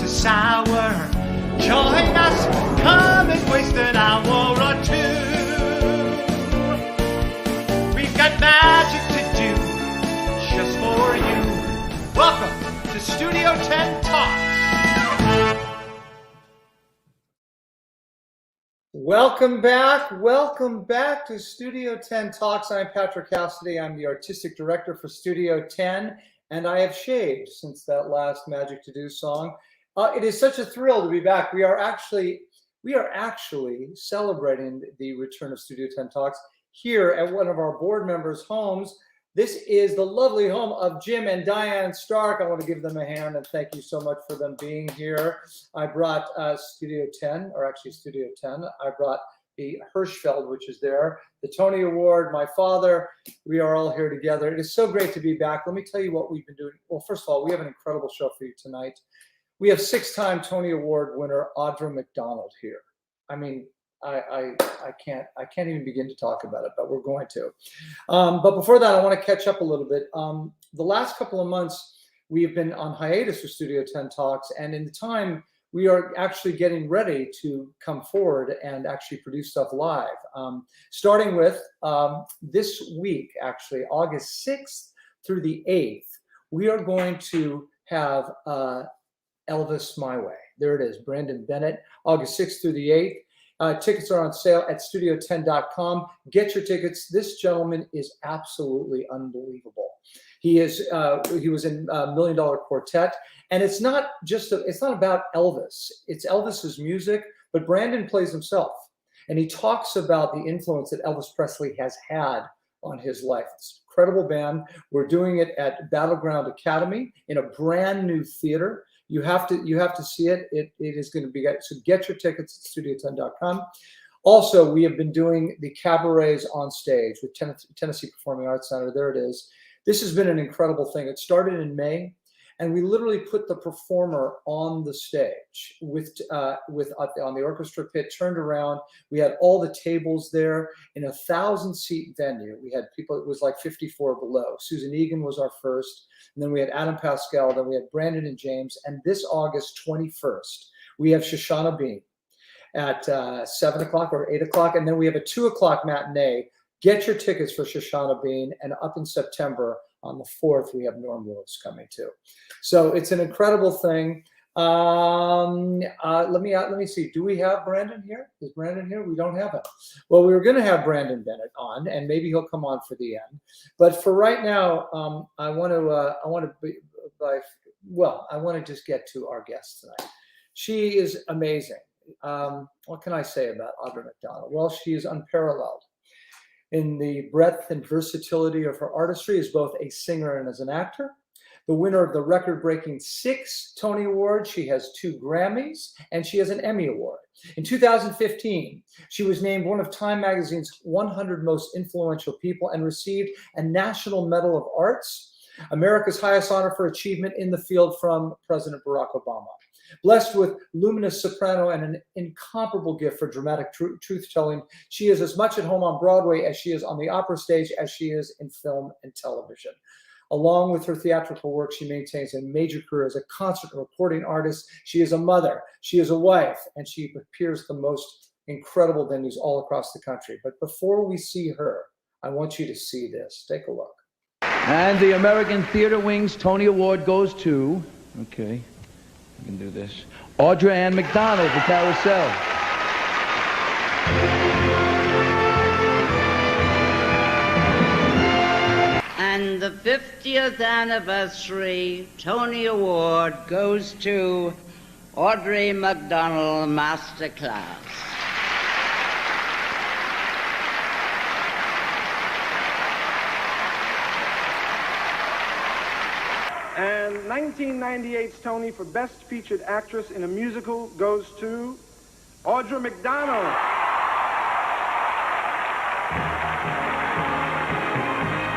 sour. Join us, come and waste an hour or two. We've got magic to do just for you. Welcome to Studio Tenn Talks. Welcome back to Studio Tenn Talks. I'm Patrick Cassidy. I'm the artistic director for Studio Tenn, and I have shaved since that last Magic to Do song. It is such a thrill to be back. We are actually celebrating the return of Studio Tenn Talks here at one of our board members' homes. This is the lovely home of Jim and Diane Stark. I want to give them a hand and thank you so much for them being here. I brought Studio Tenn. I brought the Hirschfeld, which is there, the Tony Award, my father. We are all here together. It is so great to be back. Let me tell you what we've been doing. Well, first of all, we have an incredible show for you tonight. We have 6-time Tony Award winner Audra McDonald here. I mean, I can't even begin to talk about it, but we're going to. But before that, I want to catch up a little bit. The last couple of months, we have been on hiatus for Studio Tenn Talks, and in the time, we are actually getting ready to come forward and actually produce stuff live. Starting with this week, actually, August 6th through the 8th, we are going to have Elvis My Way. There it is, Brandon Bennett, August 6th through the 8th. Tickets are on sale at studiotenn.com. Get your tickets. This gentleman is absolutely unbelievable. He was in $1 Million Quartet, and it's not about Elvis. It's Elvis's music, but Brandon plays himself, and he talks about the influence that Elvis Presley has had on his life. It's an incredible band. We're doing it at Battleground Academy in a brand new theater. You have to see it. It is going to be, so get your tickets at studiotenn.com. Also, we have been doing the cabarets on stage with Tennessee Performing Arts Center. There it is. This has been an incredible thing. It started in May, and we literally put the performer on the stage with on the orchestra pit, turned around. We had all the tables there in a 1,000-seat venue. We had people, it was like 54 below. Susan Egan was our first. And then we had Adam Pascal. Then we had Brandon and James. And this August 21st, we have Shoshana Bean at 7 o'clock or 8 o'clock. And then we have a 2 o'clock matinee. Get your tickets for Shoshana Bean. And up in September, on the 4th, we have Norm Lewis coming too. So it's an incredible thing. Let me see. Do we have Brandon here? Is Brandon here? We don't have him. Well, we were going to have Brandon Bennett on, and maybe he'll come on for the end. But for right now, I want to just get to our guest tonight. She is amazing. What can I say about Audra McDonald? Well, she is unparalleled in the breadth and versatility of her artistry as both a singer and as an actor. The winner of the record-breaking 6 Tony Awards, she has 2 Grammys, and she has an Emmy Award. In 2015, she was named one of Time Magazine's 100 most influential people and received a National Medal of Arts, America's highest honor for achievement in the field from President Barack Obama. Blessed with luminous soprano and an incomparable gift for dramatic truth-telling, she is as much at home on Broadway as she is on the opera stage as she is in film and television. Along with her theatrical work, she maintains a major career as a concert and recording artist. She is a mother, she is a wife, and she appears at the most incredible venues all across the country. But before we see her, I want you to see this. Take a look. And the American Theater Wing's Tony Award goes to, okay, we can do this, Audra McDonald for Carousel. And the 50th anniversary Tony Award goes to Audra McDonald Masterclass. And 1998's Tony for Best Featured Actress in a Musical goes to Audra McDonald.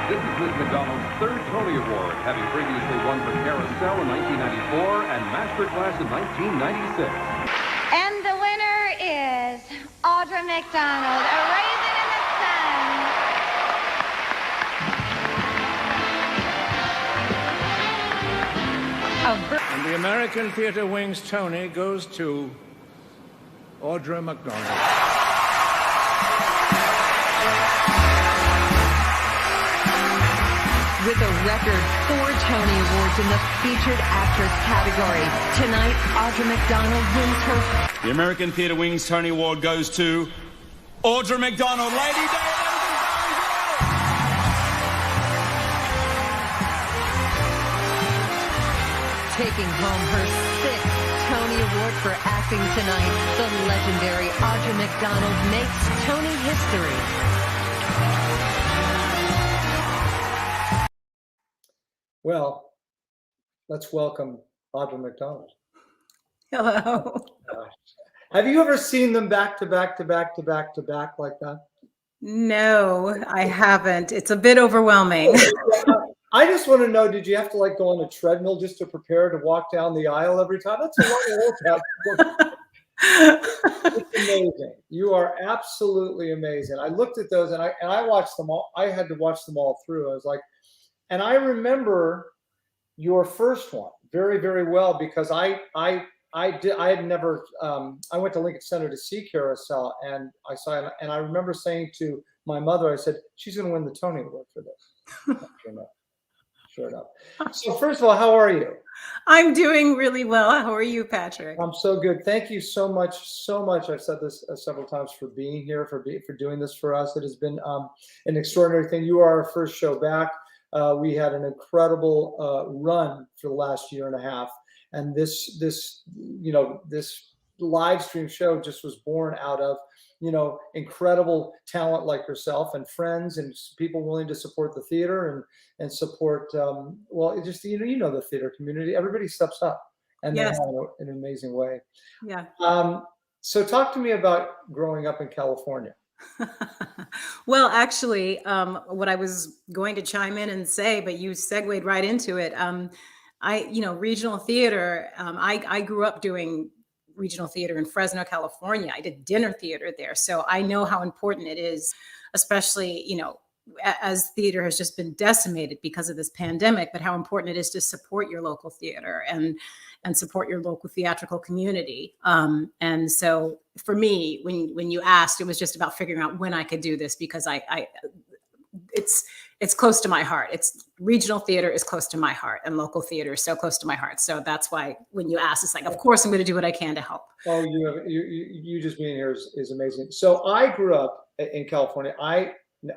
This is Ms. McDonald's 3rd Tony Award, having previously won for Carousel in 1994 and Masterclass in 1996. And the winner is Audra McDonald, A Raisin in the Sun. And the American Theatre Wing's Tony goes to Audra McDonald. With a record 4 Tony Awards in the Featured Actress category, tonight Audra McDonald wins her. The American Theatre Wing's Tony Award goes to Audra McDonald. Lady Day. Taking home her 6th Tony Award for acting tonight, the legendary Audra McDonald makes Tony history. Well, let's welcome Audra McDonald. Hello. Have you ever seen them back to back to back to back to back like that? No, I haven't. It's a bit overwhelming. I just want to know, did you have to like go on a treadmill just to prepare to walk down the aisle every time? That's a long workout. It's amazing. You are absolutely amazing. I looked at those and I watched them all. I had to watch them all through. I was like, and I remember your first one very, very well because I had never I went to Lincoln Center to see Carousel and I saw it, and I remember saying to my mother, I said, she's going to win the Tony Award for this. Sure enough. So first of all, how are you? I'm doing really well. How are you, Patrick? I'm so good. Thank you so much, so much. I've said this several times for being here, for doing this for us. It has been an extraordinary thing. You are our first show back. We had an incredible run for the last year and a half, and this live stream show just was born out of incredible talent like yourself and friends and people willing to support the theater and support just the theater community. Everybody steps up and yes. in an amazing way. Yeah. So talk to me about growing up in California. Well, actually, what I was going to chime in and say, but you segued right into it. Regional theater. I grew up doing regional theater in Fresno, California. I did dinner theater there. So I know how important it is, especially, as theater has just been decimated because of this pandemic, but how important it is to support your local theater and support your local theatrical community. And so for me, when you asked, it was just about figuring out when I could do this because it's close to my heart. It's regional theater is close to my heart and local theater is so close to my heart. So that's why when you ask, it's like, of course, I'm going to do what I can to help. Oh, you just being here is amazing. So I grew up in California.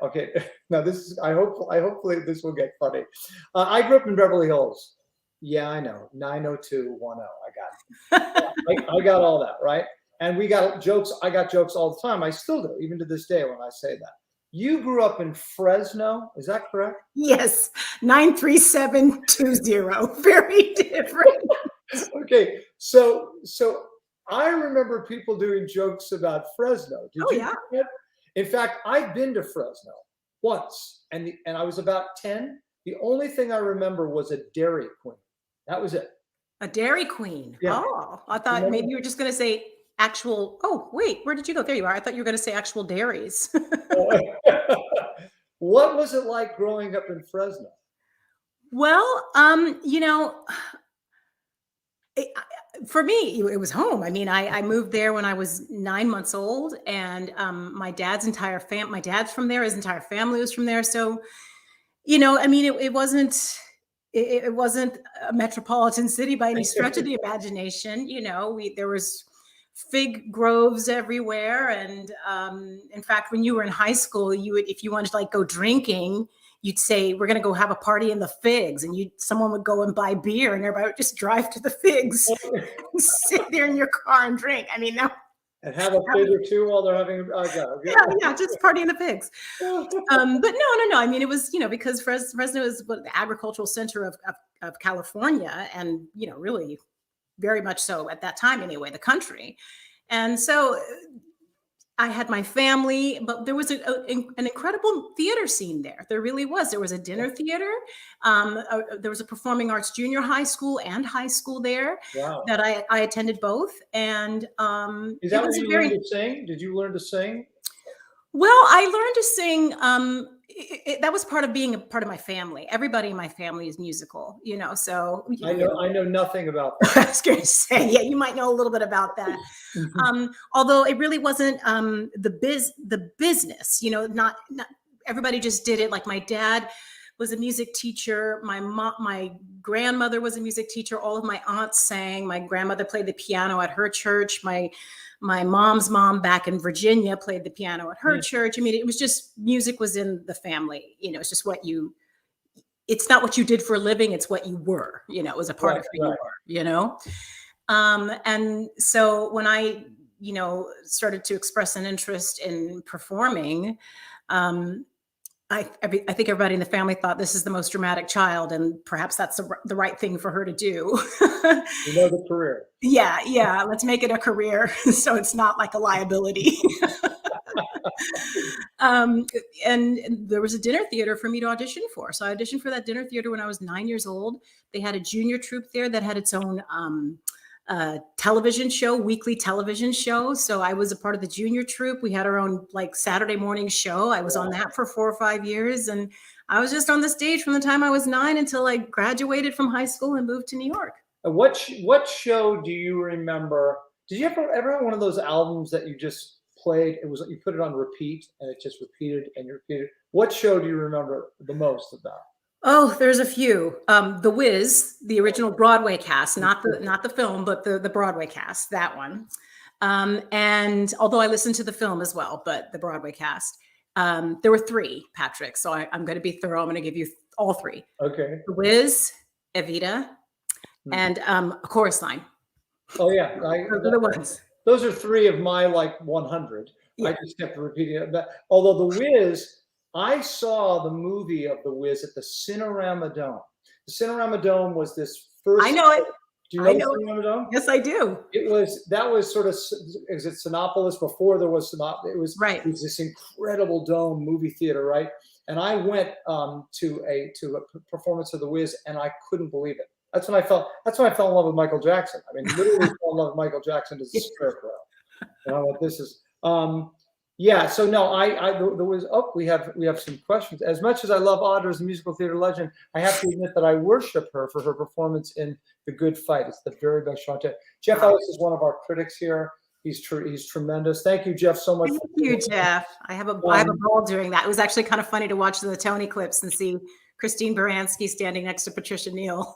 Okay, now this is, hopefully this will get funny. I grew up in Beverly Hills. Yeah, I know, 90210. I got it. I got all that, right? And we got jokes. I got jokes all the time. I still do, even to this day when I say that. You grew up in Fresno, is that correct? Yes, 93720. Very different. Okay, so I remember people doing jokes about Fresno. Did you? Yeah. In fact, I've been to Fresno once, and I was about 10. The only thing I remember was a Dairy Queen. That was it. A Dairy Queen. Yeah. Oh, I thought maybe you were just going to say actual. Oh, wait, where did you go? There you are. I thought you were going to say actual dairies. What was it like growing up in Fresno? Well, for me, it was home. I mean, I moved there when I was 9 months old, and my dad's entire my dad's from there. His entire family was from there. So, it wasn't a metropolitan city by any stretch of the imagination. There was fig groves everywhere, and in fact, when you were in high school, if you wanted to like go drinking, you'd say, we're going to go have a party in the figs, and someone would go and buy beer, and everybody would just drive to the figs, sit there in your car and drink. I mean, and have a fig or two while they're having. Yeah, just party in the figs. But no. I mean, it was because Fresno is the agricultural center of California, and really very much so at that time anyway, the country. And so I had my family, but there was an incredible theater scene there. There really was. There was a dinner theater. There was a performing arts junior high school and high school there. Wow. That I attended both. And is that what you learned to sing? Did you learn to sing? Well, I learned to sing that was part of being a part of my family. Everybody in my family is musical, so. I know nothing about that. I was going to say, yeah, you might know a little bit about that. Although it really wasn't the business, not everybody just did it. Like my dad was a music teacher. My grandmother was a music teacher. All of my aunts sang. My grandmother played the piano at her church. My mom's mom back in Virginia played the piano at her church. I mean, it was just, music was in the family. It's just it's not what you did for a living. It's what you were, it was a part of who you were, and so when I, started to express an interest in performing, I think everybody in the family thought this is the most dramatic child, and perhaps that's the right thing for her to do. The career. Yeah. Let's make it a career, so it's not like a liability. And there was a dinner theater for me to audition for. So I auditioned for that dinner theater when I was 9 years old. They had a junior troupe there that had its own television show, weekly television show. So I was a part of the junior troupe. We had our own Saturday morning show. I was on that for 4 or 5 years. And I was just on the stage from the time I was 9 until I graduated from high school and moved to New York. What show do you remember? Did you ever have one of those albums that you just played? It was, you put it on repeat and it just repeated and repeated. What show do you remember the most of that? Oh, there's a few. The Wiz, the original Broadway cast, not the film, but the Broadway cast, that one. And although I listened to the film as well, but the Broadway cast, there were 3, Patrick. So I'm going to be thorough. I'm going to give you all 3. Okay. The Wiz, Evita, and a chorus line. Oh yeah, those are the ones. Those are 3 of my 100. Yeah. I just kept repeating it. But although The Wiz, I saw the movie of The Wiz at the Cinerama Dome. The Cinerama Dome was this first. I know it. Do you know the Cinerama Dome? Yes, I do. That was sort of, is it Sinopolis before there was Sinopolis? It was right. It was this incredible dome movie theater, right? And I went to a performance of The Wiz, and I couldn't believe it. That's when I fell in love with Michael Jackson. I mean, literally fell in love with Michael Jackson as a scarecrow. What this is. Yeah, so no, there was. Oh, we have some questions. As much as I love Audra as a musical theater legend, I have to admit that I worship her for her performance in The Good Fight. It's the very best show. Jeff Ellis is one of our critics here. He's tremendous. Thank you, Jeff, so much. Thank you, Jeff. I have a ball doing that. It was actually kind of funny to watch the Tony clips and see Christine Baranski standing next to Patricia Neal.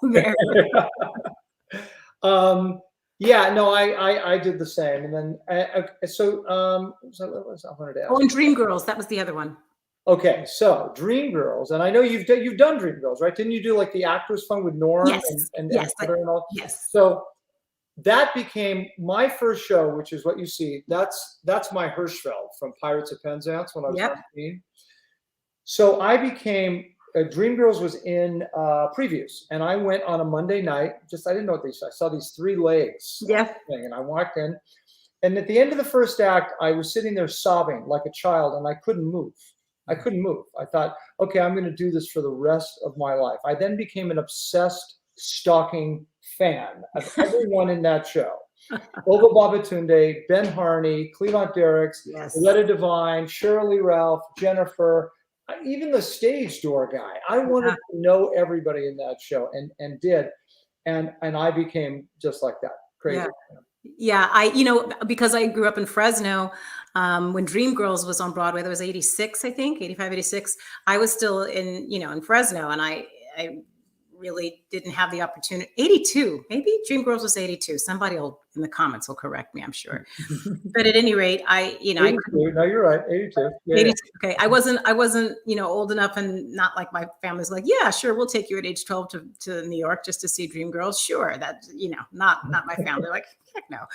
Yeah, no, I did the same, and then what was I wanted to ask? Oh, and Dreamgirls, that was the other one. Okay, so Dreamgirls, and I know you've done Dreamgirls, right? Didn't you do the Actors Fund with Norm? Yes, yes, and all? Yes. So that became my first show, which is what you see. That's my Hirschfeld from Pirates of Penzance when I was 19. So I became. Dreamgirls was in previews, and I went on a Monday night. I didn't know what these. I saw these 3 legs. Yeah. And I walked in, and at the end of the first act, I was sitting there sobbing like a child, and I couldn't move. I thought, okay, I'm going to do this for the rest of my life. I then became an obsessed, stalking fan of everyone in that show. Olga Babatunde, Ben Harney, Cleavant Derricks, Loretta Devine, Shirley Ralph, Jennifer. Even the stage door guy. I wanted to know everybody in that show, and did, and I became just like that, crazy. Yeah, because I grew up in Fresno, when Dreamgirls was on Broadway, that was 86, I think, 85, 86. I was still in Fresno, and I really didn't have the opportunity. 82, maybe Dreamgirls was 82. Somebody in the comments will correct me, I'm sure. But at any rate, 82, no, you're right, 82. Yeah. 82. Okay, I wasn't, old enough, and not like my family's like, yeah, sure, we'll take you at age 12 to New York just to see Dreamgirls. Sure, that not my family. Like, heck no.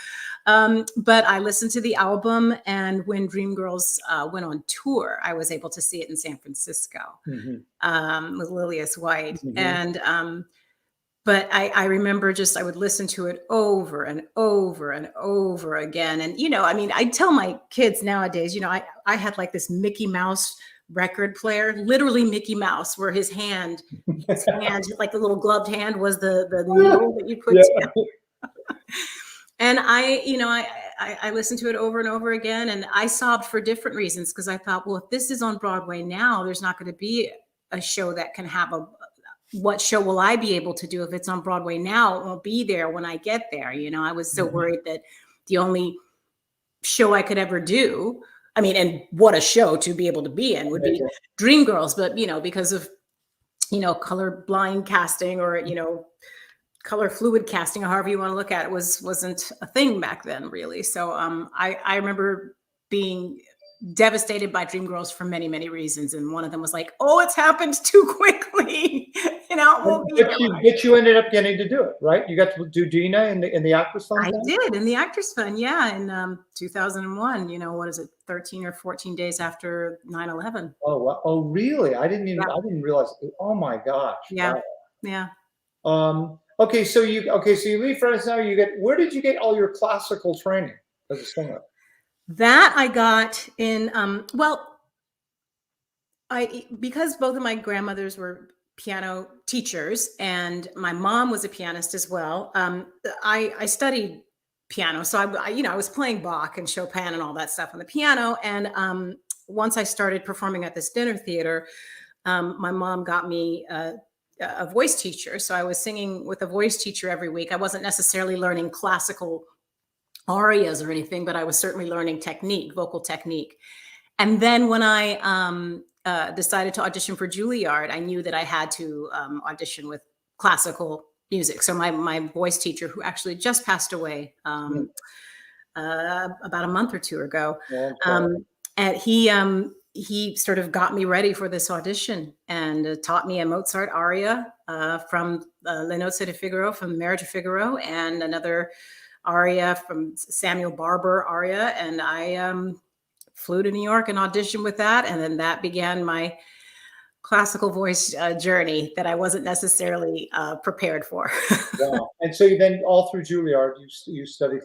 But I listened to the album, and when Dreamgirls went on tour, I was able to see it in San Francisco with Lilius White. And but I remember I would listen to it over and over and over again. And, I tell my kids nowadays, I had like this Mickey Mouse record player, literally Mickey Mouse, where his hand, like the little gloved hand was the needle that you put together. And I I listened to it over and over again, and I sobbed for different reasons because I thought, well, if this is on Broadway now, there's not going to be a show that can have what show will I be able to do if it's on Broadway now? It won't be there when I get there. I was so worried that the only show I could ever do, I mean, and what a show to be able to be in would be Dreamgirls, but because of color blind casting or color fluid casting, or however you want to look at it, wasn't a thing back then, really. So I remember being devastated by Dreamgirls for many, many reasons, and one of them was like, oh, it's happened too quickly. But you ended up getting to do it, right? You got to do Dina in the Actors Fund. I did in the Actors Fund, yeah, in 2001. What is it, 13 or 14 days after 9/11? Oh, wow. Oh, really? I didn't realize. Oh my gosh. Yeah, wow. yeah. Okay, so you leave Fresno. Where did you get all your classical training as a singer? That I got in because both of my grandmothers were piano teachers and my mom was a pianist as well. I studied piano, so I was playing Bach and Chopin and all that stuff on the piano. And once I started performing at this dinner theater, my mom got me a voice teacher. So I was singing with a voice teacher every week. I wasn't necessarily learning classical arias or anything, but I was certainly learning vocal technique. And then when I decided to audition for Juilliard, I knew that I had to audition with classical music. So my voice teacher, who actually just passed away about a month or two ago, and he sort of got me ready for this audition and taught me a Mozart aria from Le Nozze di Figaro, from Marriage of Figaro, and another aria from Samuel Barber aria. And I flew to New York and auditioned with that. And then that began my classical voice journey that I wasn't necessarily prepared for. Wow. And so then all through Juilliard, you studied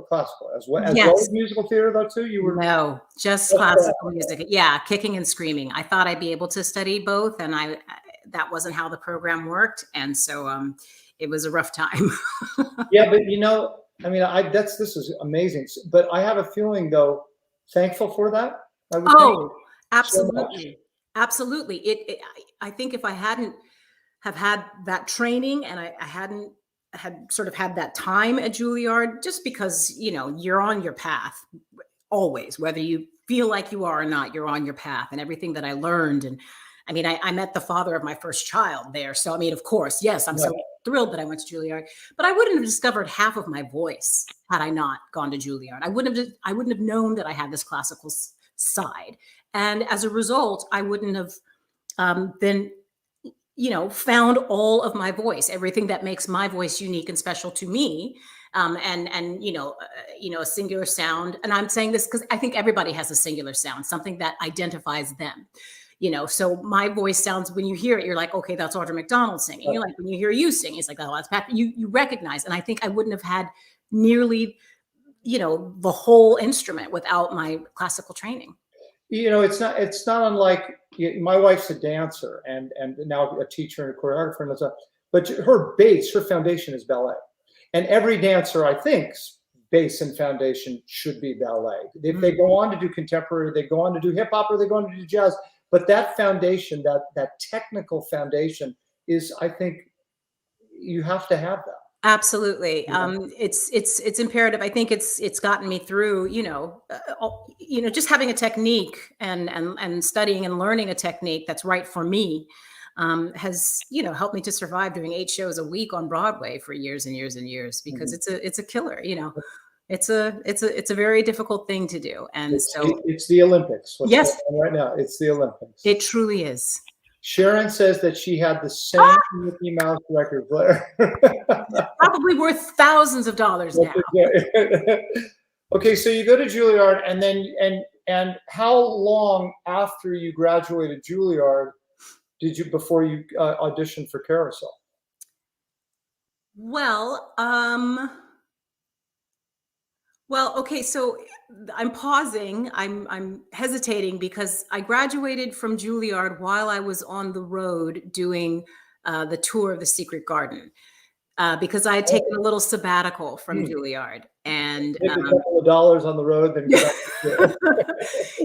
classical as well as musical theater, though, too? No, just classical music. Yeah, kicking and screaming. I thought I'd be able to study both, and that wasn't how the program worked. And so it was a rough time. Yeah, but this is amazing. But I have a feeling, though, thankful for that. Absolutely. So absolutely. I think if I hadn't have had that training and I hadn't had sort of had that time at Juilliard, just because, you're on your path always, whether you feel like you are or not, you're on your path, and everything that I learned. And I met the father of my first child there. So, of course, yes, I'm so thrilled that I went to Juilliard, but I wouldn't have discovered half of my voice had I not gone to Juilliard. I wouldn't have known that I had this classical side. And as a result, I wouldn't have then, found all of my voice, everything that makes my voice unique and special to me. And a singular sound. And I'm saying this because I think everybody has a singular sound, something that identifies them. So my voice sounds, when you hear it, you're like, okay, that's Audra McDonald singing. You're like, when you hear you sing, it's like, oh, that's Pat. You recognize. And I think I wouldn't have had nearly, the whole instrument without my classical training. It's not unlike, my wife's a dancer and now a teacher and a choreographer and stuff, but her foundation is ballet. And every dancer, I think's base and foundation should be ballet. If they go on to do contemporary, they go on to do hip hop, or they go on to do jazz. But that foundation, that technical foundation is, I think, you have to have that. Absolutely. It's imperative. I think it's gotten me through, just having a technique and studying and learning a technique that's right for me has, helped me to survive doing 8 shows a week on Broadway for years and years and years, because it's a killer, it's a very difficult thing to do. And it's the Olympics. Yes. Right now, it's the Olympics. It truly is. Sharon says that she had the same Mickey Mouse record player. Probably worth thousands of dollars now. Okay, so you go to Juilliard, and how long after you graduated Juilliard before you auditioned for Carousel? Well, okay, so I'm pausing. I'm hesitating because I graduated from Juilliard while I was on the road doing the tour of the Secret Garden. because I had taken a little sabbatical from Juilliard. And Make a couple of dollars on the road, then get back to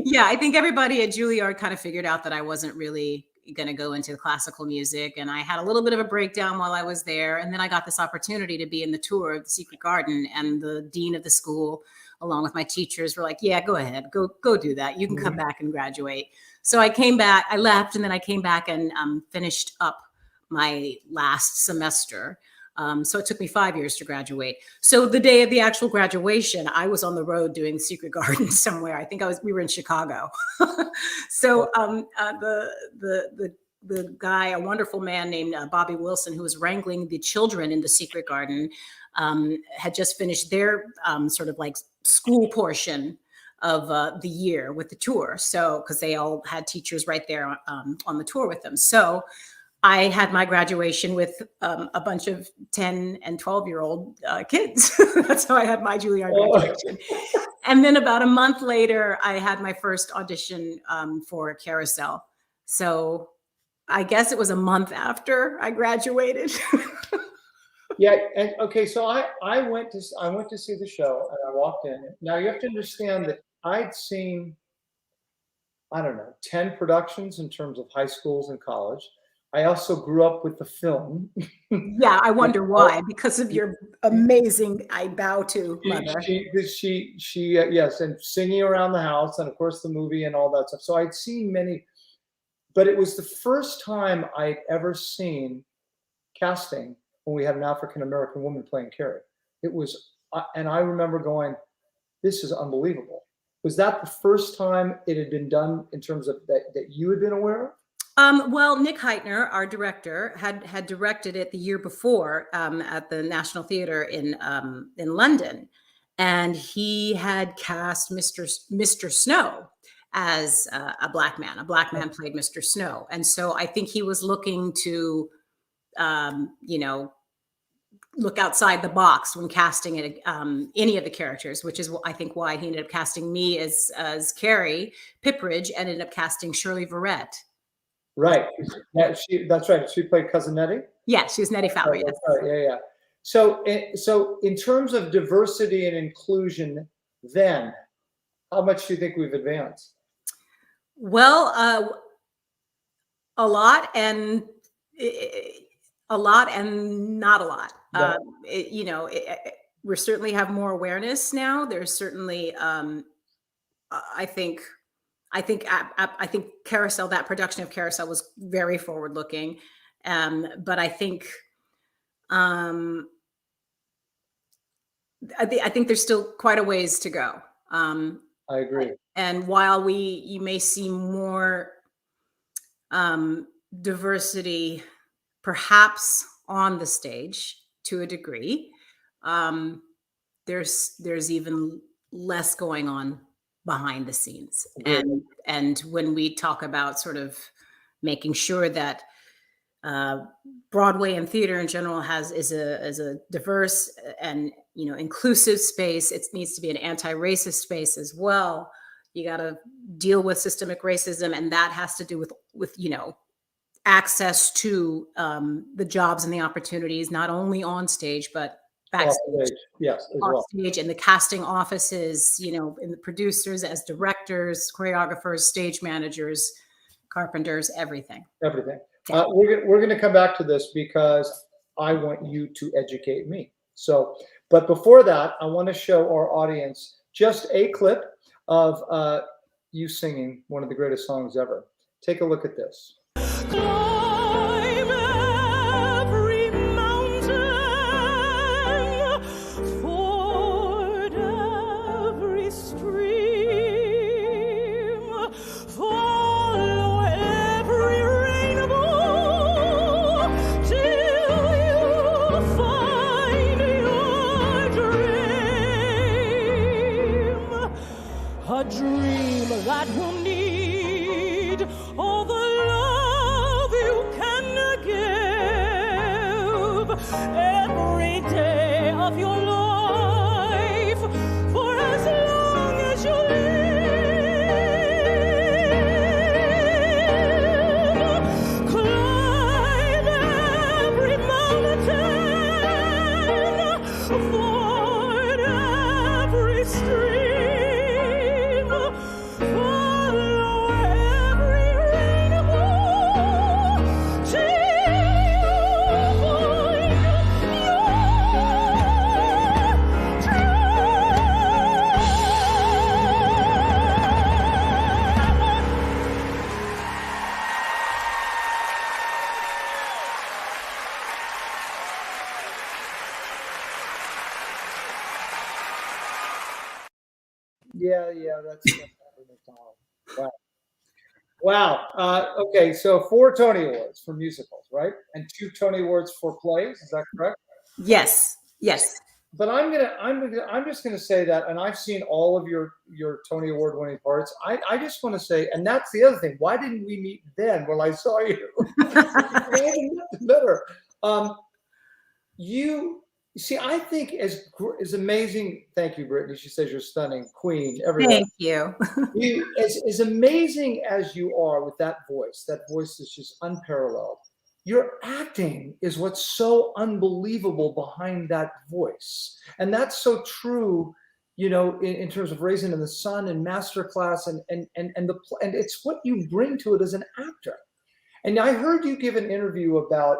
yeah, I think everybody at Juilliard kind of figured out that I wasn't really going to go into classical music. And I had a little bit of a breakdown while I was there. And then I got this opportunity to be in the tour of the Secret Garden, and the dean of the school, along with my teachers, were like, yeah, go ahead, go do that. You can come back and graduate. So I came back, I left, and then I came back and finished up my last semester. So it took me 5 years to graduate. So the day of the actual graduation, I was on the road doing Secret Garden somewhere. I think we were in Chicago. So the guy, a wonderful man named Bobby Wilson, who was wrangling the children in the Secret Garden, had just finished their sort of like school portion of the year with the tour. So, because they all had teachers right there on the tour with them. So I had my graduation with a bunch of 10 and 12-year-old kids. That's how I had my Juilliard graduation. And then about a month later, I had my first audition for Carousel. So I guess it was a month after I graduated. Yeah, and okay, so I went to see the show, and I walked in. Now you have to understand that I'd seen, I don't know, 10 productions in terms of high schools and college. I also grew up with the film. Yeah, I wonder why, because of your amazing I Bow To mother. She yes, and singing around the house, and of course the movie and all that stuff. So I'd seen many, but it was the first time I'd ever seen casting when we had an African-American woman playing Carrie. It was, and I remember going, this is unbelievable. Was that the first time it had been done in terms of that you had been aware of? Well, Nick Heitner, our director, had directed it the year before at the National Theatre in London, and he had cast Mr. Snow as a black man. A black man played Mr. Snow, and so I think he was looking to, look outside the box when casting it, any of the characters, which is I think why he ended up casting me as Carrie Pipperidge, and ended up casting Shirley Verrett. Right. That's right. She played Cousin Nettie? Yeah, she was Nettie Fowler. Yes. Right. Yeah. So in terms of diversity and inclusion, then, how much do you think we've advanced? Well, a lot and not a lot. Yeah. We certainly have more awareness now. There's certainly, I think Carousel, that production of Carousel, was very forward-looking, but I think I think there's still quite a ways to go. I agree. And while you may see more diversity, perhaps on the stage to a degree, there's even less going on behind the scenes. And when we talk about sort of making sure that Broadway and theater in general is a diverse and inclusive space, it needs to be an anti-racist space as well. You got to deal with systemic racism, and that has to do with access to the jobs and the opportunities, not only on stage but backstage. Yes, as off well. stage, in the casting offices, in the producers, as directors, choreographers, stage managers, carpenters, everything. Everything. We're going to come back to this because I want you to educate me. So, but before that, I want to show our audience just a clip of you singing one of the greatest songs ever. Take a look at this. A dream that will need all the love you can give every day of your life, for as long as you live. Climb every mountain. Yeah, that's Audra McDonald. Wow. Wow. Okay, so 4 Tony Awards for musicals, right? And 2 Tony Awards for plays. Is that correct? Yes. But I'm just gonna say that, and I've seen all of your Tony Award winning parts. I just want to say, and that's the other thing. Why didn't we meet then when I saw you? Better. You see, I think as amazing. Thank you, Brittany. She says you're stunning, queen. Everyone. Thank you. As amazing as you are with that voice is just unparalleled. Your acting is what's so unbelievable behind that voice. And that's so true, you know, in terms of Raisin in the Sun and Masterclass and it's what you bring to it as an actor. And I heard you give an interview about,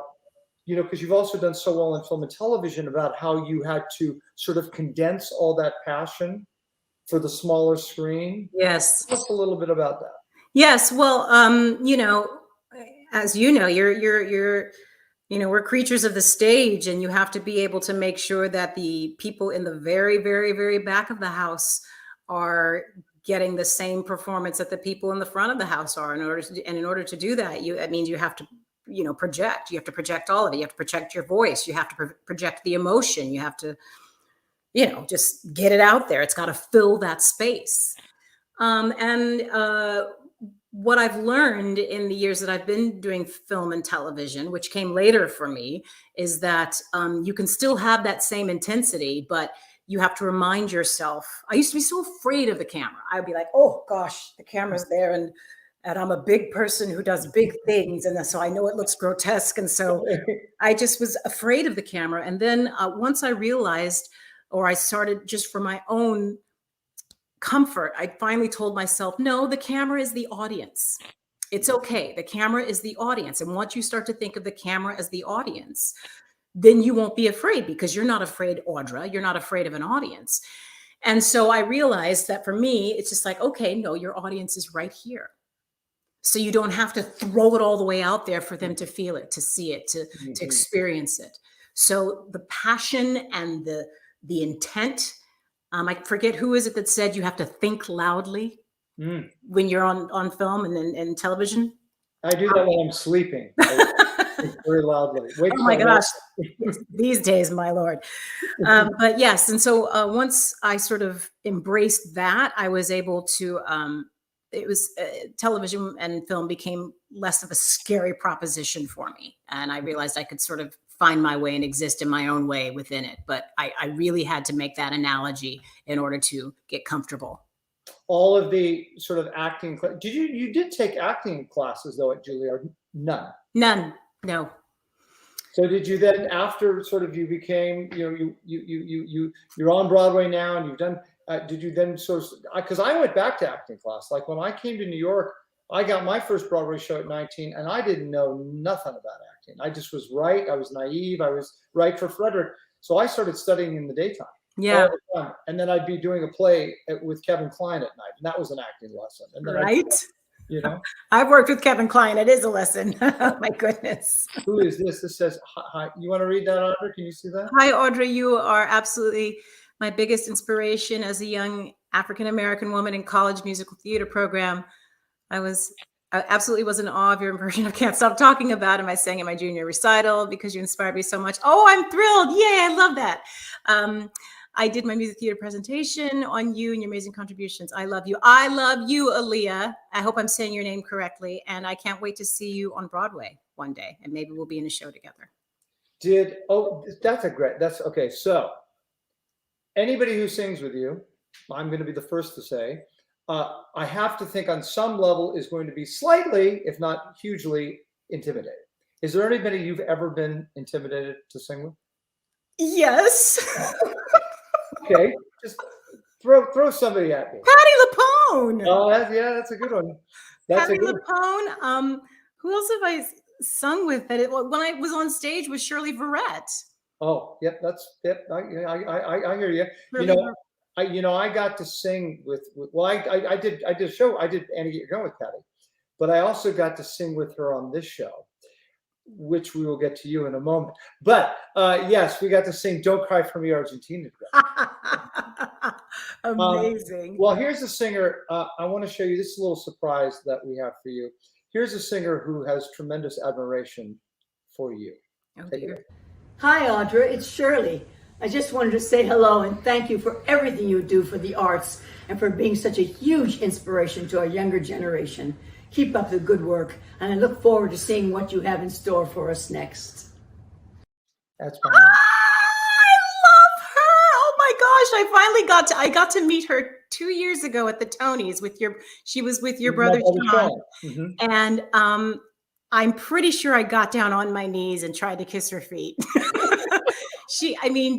you know, because you've also done so well in film and television, about how you had to sort of condense all that passion for the smaller screen. Yes. Tell us a little bit about that. Yes. Well, you know, as you know, we're creatures of the stage, and you have to be able to make sure that the people in the very, very, very back of the house are getting the same performance that the people in the front of the house are. In order to do that, it means you have to, you know, project. You have to project all of it. You have to project your voice. You have to project the emotion. You have to, you know, just get it out there. It's got to fill that space. What I've learned in the years that I've been doing film and television, which came later for me, is that you can still have that same intensity, but you have to remind yourself. I used to be so afraid of the camera. I'd be like, oh gosh, the camera's there, and I'm a big person who does big things, and so I know it looks grotesque, and so I just was afraid of the camera. And then once I realized, or I started just for my own comfort, I finally told myself, no, the camera is the audience. It's okay. The camera is the audience. And once you start to think of the camera as the audience, then you won't be afraid, because you're not afraid, Audra. You're not afraid of an audience. And so I realized that for me, it's just like, okay, no, your audience is right here. So you don't have to throw it all the way out there for them to feel it, to see it, to experience it. So the passion and the intent, I forget who is it that said you have to think loudly when you're on film and television. I do that when I'm sleeping. I think very loudly. Wait, oh my gosh, these days, my Lord. But yes, and so once I sort of embraced that, I was able to, television and film became less of a scary proposition for me. And I realized I could sort of find my way and exist in my own way within it. But I really had to make that analogy in order to get comfortable. All of the sort of acting, you did take acting classes though at Juilliard? None. No. So did you then, after sort of you became, you're on Broadway now, and you've done, did you then sort of, because I went back to acting class. Like when I came to New York, I got my first Broadway show at 19, and I didn't know nothing about acting. I just was right. I was naive. I was right for Frederick. So I started studying in the daytime. Yeah. And then I'd be doing a play with Kevin Kline at night, and that was an acting lesson. And then right. I've worked with Kevin Kline. It is a lesson. Oh, my goodness. Who is this? This says, hi. You want to read that, Audra? Can you see that? Hi, Audra. You are absolutely my biggest inspiration as a young African-American woman in college musical theater program. I absolutely was in awe of your version of Can't Stop Talking About Him. I sang in my junior recital because you inspired me so much. Oh, I'm thrilled. Yay, I love that. I did my music theater presentation on you and your amazing contributions. I love you. I love you, Aaliyah. I hope I'm saying your name correctly. And I can't wait to see you on Broadway one day. And maybe we'll be in a show together. That's okay. So anybody who sings with you, I'm going to be the first to say, I have to think on some level is going to be slightly, if not hugely, intimidated. Is there anybody you've ever been intimidated to sing with? Yes. Okay, just throw somebody at me. Patti LuPone. Oh, that's a good one. Patti LuPone. Who else have I sung with? When I was on stage with Shirley Verrett. Oh, yep, I hear you. I got to sing with I did a show. I did Annie Get Your Gun with Patti, but I also got to sing with her on this show, which we will get to you in a moment. But yes, we got to sing "Don't Cry for Me, Argentina." Amazing. Well, here's a singer. I want to show you. This is a little surprise that we have for you. Here's a singer who has tremendous admiration for you. Oh, Take it dear. away. Hi, Audra. It's Shirley. I just wanted to say hello and thank you for everything you do for the arts and for being such a huge inspiration to our younger generation. Keep up the good work, and I look forward to seeing what you have in store for us next. That's fine. I love her. Oh my gosh, I got to meet her 2 years ago at the Tonys she was with your brother Sean. Mm-hmm. And I'm pretty sure I got down on my knees and tried to kiss her feet.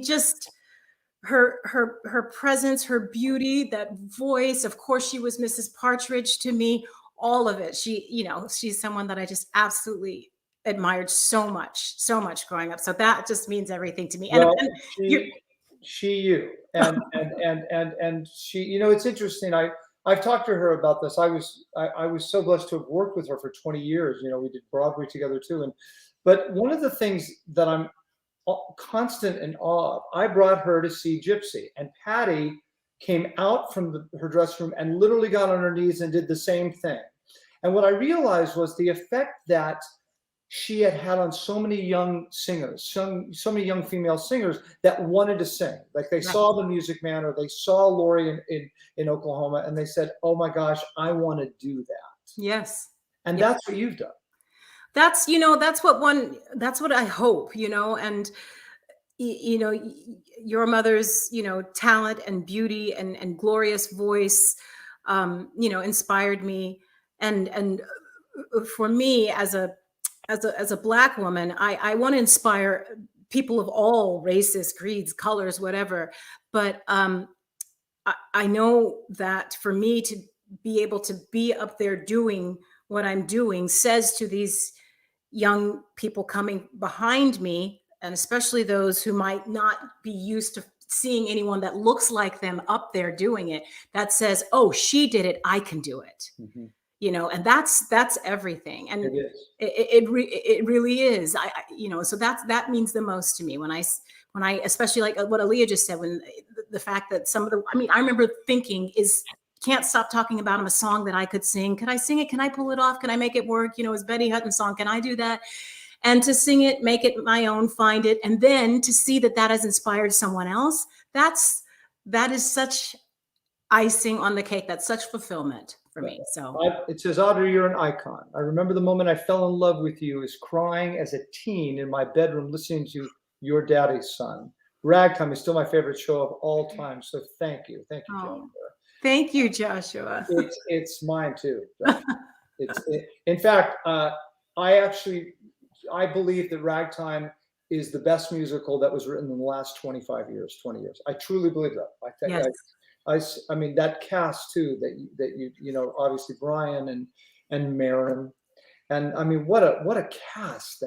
Just her presence, her beauty, that voice. Of course, she was Mrs. Partridge to me. All of it. She's someone that I just absolutely admired so much growing up. So that just means everything to me. Well, And you, and she, it's interesting. I've talked to her about this. I was so blessed to have worked with her for 20 years. We did Broadway together too. But one of the things that I'm constant in awe of, I brought her to see Gypsy, and Patty came out from her dressing room and literally got on her knees and did the same thing. And what I realized was the effect that she had on so many young singers, so many young female singers that wanted to sing. Like they saw The Music Man, or they saw Lori in Oklahoma, and they said, "Oh my gosh, I want to do that." yes. And that's what you've done. That's what I hope, and your mother's, talent and beauty and glorious voice, inspired me. And for me as a Black woman, I want to inspire people of all races, creeds, colors, whatever. But I know that for me to be able to be up there doing what I'm doing says to these young people coming behind me, and especially those who might not be used to seeing anyone that looks like them up there doing it, that says, "Oh, she did it, I can do it." Mm-hmm. And that's everything. And It is. It really is. So that means the most to me when I especially like what Aaliyah just said, when the fact that some of I remember thinking, can't stop talking about him, a song that I could sing. Could I sing it? Can I pull it off? Can I make it work? His Betty Hutton song. Can I do that? And to sing it, make it my own, find it. And then to see that has inspired someone else. That is such icing on the cake. That's such fulfillment for me. So it says, "Audra, you're an icon. I remember the moment I fell in love with you is crying as a teen in my bedroom, listening to Your Daddy's Son. Ragtime is still my favorite show of all time. So thank you. Thank you, Joshua." Thank you, Joshua. It's mine too. In fact, I believe that Ragtime is the best musical that was written in the last 25 years, 20 years. I truly believe that. I think Yes. I mean that cast too, that you obviously Brian and Marin, and I mean what a cast.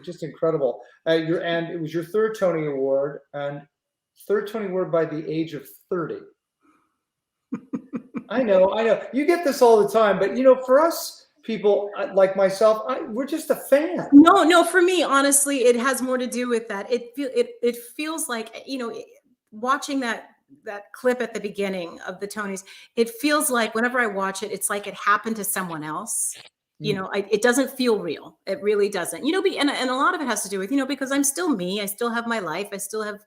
Just incredible. And it was your third Tony Award, and third Tony Award by the age of 30. I know. You get this all the time, but for us people like myself, we're just a fan. No, for me, honestly, it has more to do with that. It feels like, watching that clip at the beginning of the Tonys, it feels like whenever I watch it, it's like it happened to someone else. It doesn't feel real. It really doesn't. And a lot of it has to do with, because I'm still me. I still have my life. I still have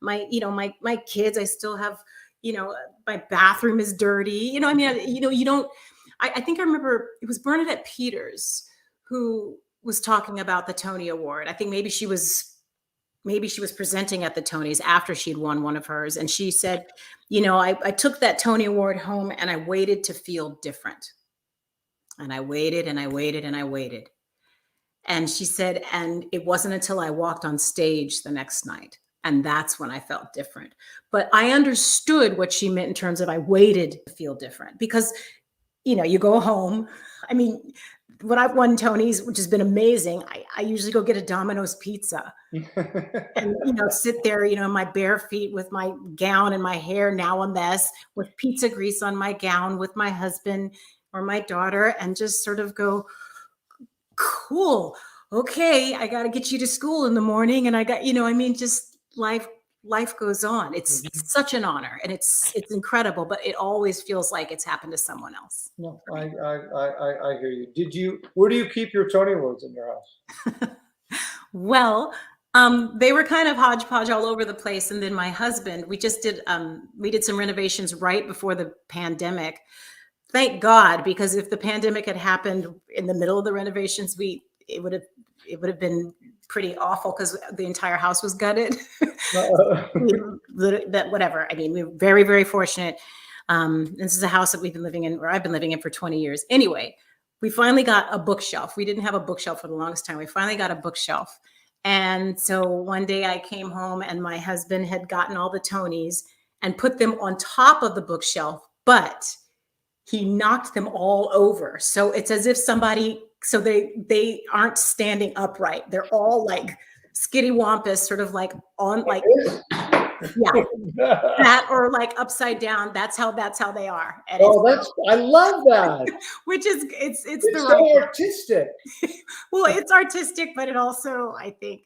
my kids. I still have, my bathroom is dirty. I think I remember it was Bernadette Peters who was talking about the Tony Award. I think maybe she was presenting at the Tonys after she'd won one of hers. And she said, I took that Tony Award home and I waited to feel different. And I waited and I waited and I waited. And she said, and it wasn't until I walked on stage the next night. And that's when I felt different. But I understood what she meant in terms of I waited to feel different, because, you go home. I mean, when I've won Tonys, which has been amazing, I usually go get a Domino's pizza and, sit there, in my bare feet with my gown and my hair now a mess, with pizza grease on my gown, with my husband or my daughter, and just sort of go, cool. Okay, I got to get you to school in the morning. And I got, just life life goes on. It's such an honor, and it's incredible, but it always feels like it's happened to someone else. No, I hear you. Where do you keep your Tony Awards in your house? Well, they were kind of hodgepodge all over the place. And then my husband, we did some renovations right before the pandemic. Thank God, because if the pandemic had happened in the middle of the renovations, it would have been pretty awful because the entire house was gutted. Whatever. I mean, we were very, very fortunate. This is a house that we've been living in, or I've been living in for 20 years. Anyway, we finally got a bookshelf. We didn't have a bookshelf for the longest time. We finally got a bookshelf. And so one day I came home and my husband had gotten all the Tonys and put them on top of the bookshelf, but he knocked them all over. So it's as if they aren't standing upright. They're all like skittywampus, sort of like on like, yeah, that or like upside down. That's how they are. And I love that. Which is it's so artistic. Well, it's artistic, but it also, I think,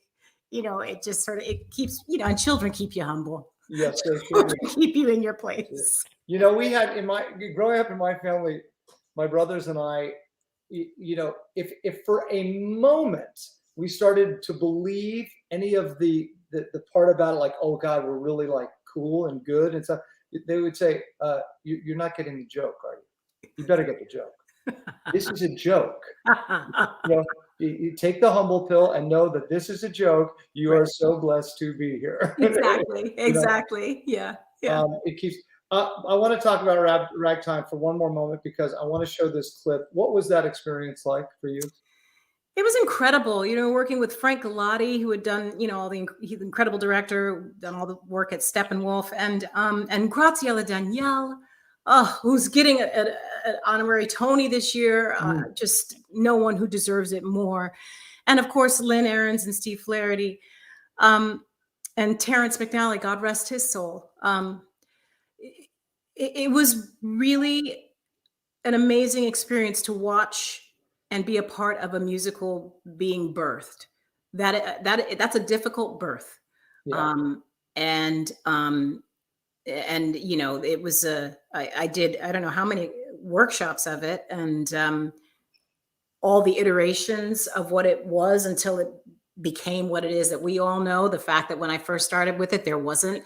it just sort of, it keeps, and children keep you humble. Yes, they keep you in your place. We had growing up in my family, my brothers and I, if for a moment we started to believe any of the part about it, like, oh God, we're really like cool and good and stuff, they would say, you're not getting the joke, are you? You better get the joke. This is a joke. You take the humble pill and know that this is a joke. You are so blessed to be here. Exactly. Yeah. It keeps. I want to talk about Ragtime for one more moment because I want to show this clip. What was that experience like for you? It was incredible, working with Frank Galati, who had done, he's an incredible director, done all the work at Steppenwolf, and Graziella Daniele, who's getting an honorary Tony this year. Just no one who deserves it more. And of course, Lynn Ahrens and Steve Flaherty, and Terrence McNally, God rest his soul. It was really an amazing experience to watch and be a part of a musical being birthed. That's a difficult birth. Yeah. It was I did, I don't know how many workshops of it, and all the iterations of what it was until it became what it is that we all know. The fact that when I first started with it, there wasn't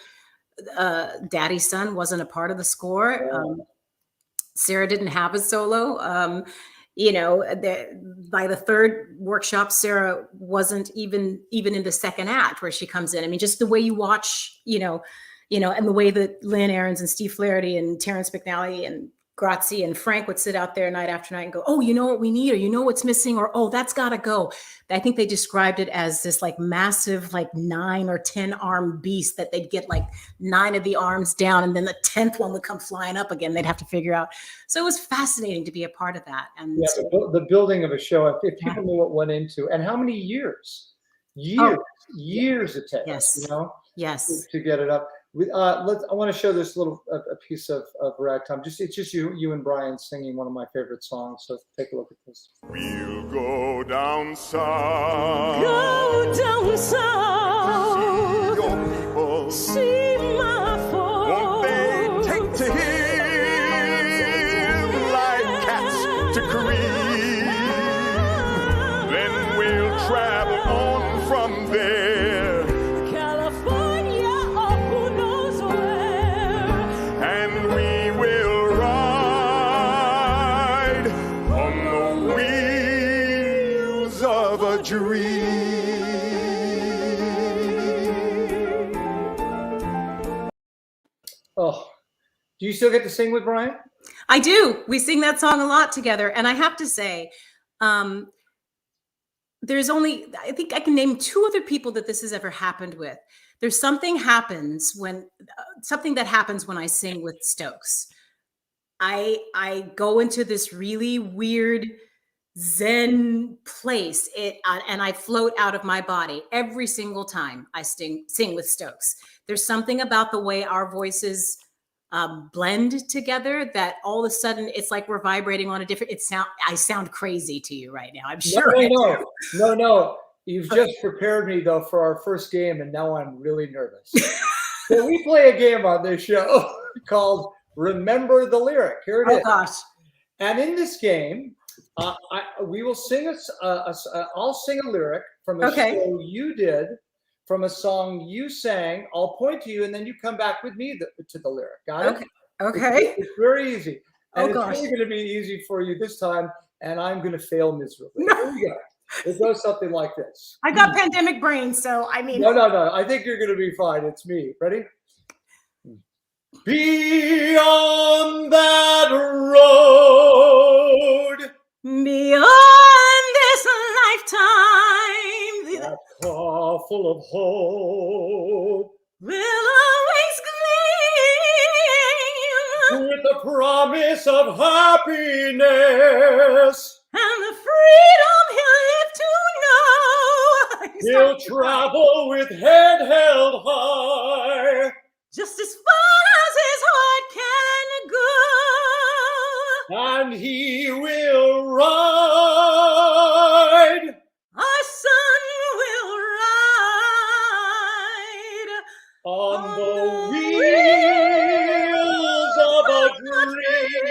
Daddy's Son wasn't a part of the score. Sarah didn't have a solo. By the third workshop, Sarah wasn't even in the second act where she comes in. I mean, just the way you watch, and the way that Lynn Ahrens and Steve Flaherty and Terrence McNally and Grazie and Frank would sit out there night after night and go, oh, you know what we need, or what's missing, or oh, that's got to go. I think they described it as this like massive, like 9 or 10 arm beast that they'd get like 9 of the arms down, and then the 10th one would come flying up again. They'd have to figure out. So it was fascinating to be a part of that. And the building of a show, if people knew what went into, and how many years it takes, yes. Yes, to get it up. I want to show this little a piece of Ragtime. It's just you and Brian singing one of my favorite songs. So take a look at this. We'll go down south. Go down south. See your people. See my folks. Won't they take to him like cats to cream? Then we'll travel on from there. Oh, do you still get to sing with Brian? I do. We sing that song a lot together. And I have to say, there's only, I think I can name 2 other people that this has ever happened with. There's something that happens when I sing with Stokes. I go into this really weird Zen place, and I float out of my body every single time I sing with Stokes. There's something about the way our voices blend together that all of a sudden it's like we're vibrating on a different. I sound crazy to you right now. I'm sure. No. You've just prepared me though for our first game, and now I'm really nervous. Well, we play a game on this show called Remember the Lyric. Here it is. Oh gosh. And in this game, we will sing I'll sing a lyric from a show you did, from a song you sang. I'll point to you, and then you come back with me to the lyric. Got it? Okay. It's very easy. And gosh. it's really going to be easy for you this time, and I'm going to fail miserably. Here we go. It goes something like this. I got pandemic brain, so I mean. No. I think you're going to be fine. It's me. Ready? Beyond that road, beyond this lifetime, that car full of hope will always gleam with the promise of happiness and the freedom he'll live to know. He'll travel with head held high, just as far as his heart can go, and he will ride. Our son will ride on the wheels of a dream.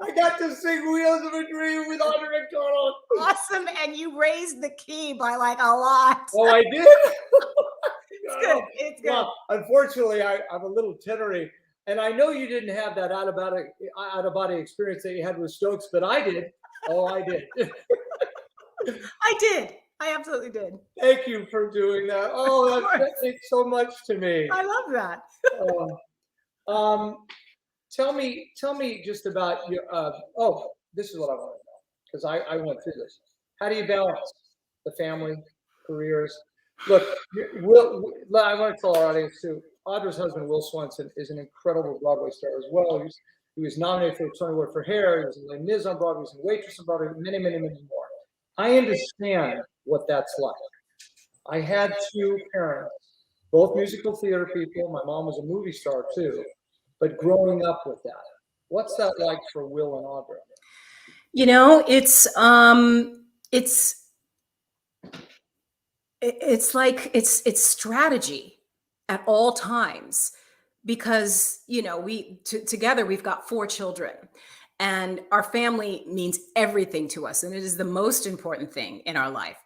I got to sing Wheels of a Dream with Audra McDonald. Awesome. And you raised the key by like a lot. Oh, I did? It's good. It's good. Well, unfortunately, I'm a little tenery. And I know you didn't have that out-of-body experience that you had with Stokes, but I did. Oh, I did. I did. I absolutely did. Thank you for doing that. Oh, that means so much to me. I love that. Tell me just about your. This is what I want to know, because I went through this. How do you balance the family, careers? Look, I want to tell our audience too. Audra's husband, Will Swenson, is an incredible Broadway star as well. He was nominated for a Tony Award for Hair. He was in Les Mis on Broadway. He was in Waitress on Broadway. Many, many, many more. I understand what that's like. I had two parents, both musical theater people. My mom was a movie star too. But growing up with that, what's that like for Will and Audra? You know, it's like it's strategy at all times, because you know together we've got 4 children, and our family means everything to us, and it is the most important thing in our life.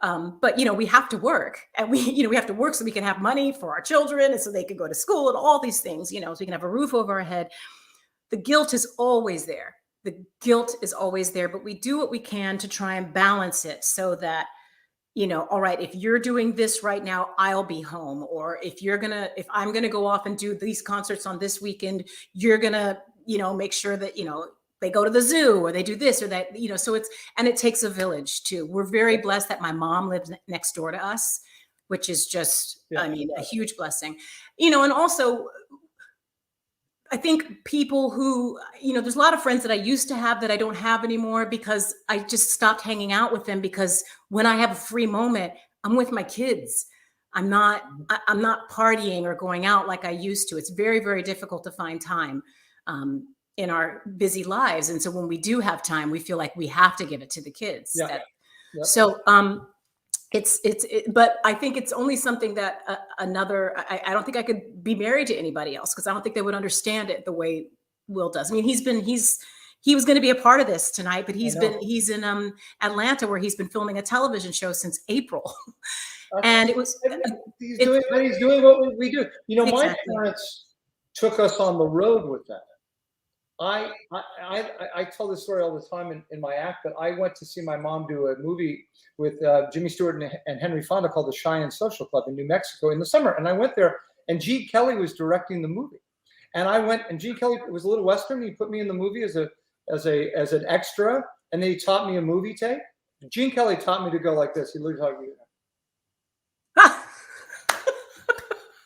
But you know, we have to work, and we have to work so we can have money for our children, and so they can go to school and all these things, you know, so we can have a roof over our head. The guilt is always there. The guilt is always there, but we do what we can to try and balance it so that, you know, all right, if you're doing this right now, I'll be home. Or if I'm going to go off and do these concerts on this weekend, you're going to, you know, make sure that, you know, they go to the zoo or they do this or that, you know, so it takes a village too. We're very blessed that my mom lives next door to us, which is just, I mean, a huge blessing, you know. And also I think people who, you know, there's a lot of friends that I used to have that I don't have anymore because I just stopped hanging out with them, because when I have a free moment, I'm with my kids. I'm not partying or going out like I used to. It's very, very difficult to find time in our busy lives. And so when we do have time, we feel like we have to give it to the kids. Yeah. So but I think it's only something that I don't think I could be married to anybody else, because I don't think they would understand it the way Will does. I mean, he was going to be a part of this tonight, but he's in Atlanta, where he's been filming a television show since April. And it was he's doing what we do. You know, exactly. My parents took us on the road with them. I tell this story all the time in my act, but I went to see my mom do a movie with Jimmy Stewart and Henry Fonda called The Cheyenne Social Club in New Mexico in the summer. And I went there, and Gene Kelly was directing the movie. And I went, and Gene Kelly, it was a little Western. He put me in the movie as an extra, and then he taught me a movie take. Gene Kelly taught me to go like this. He looked like you.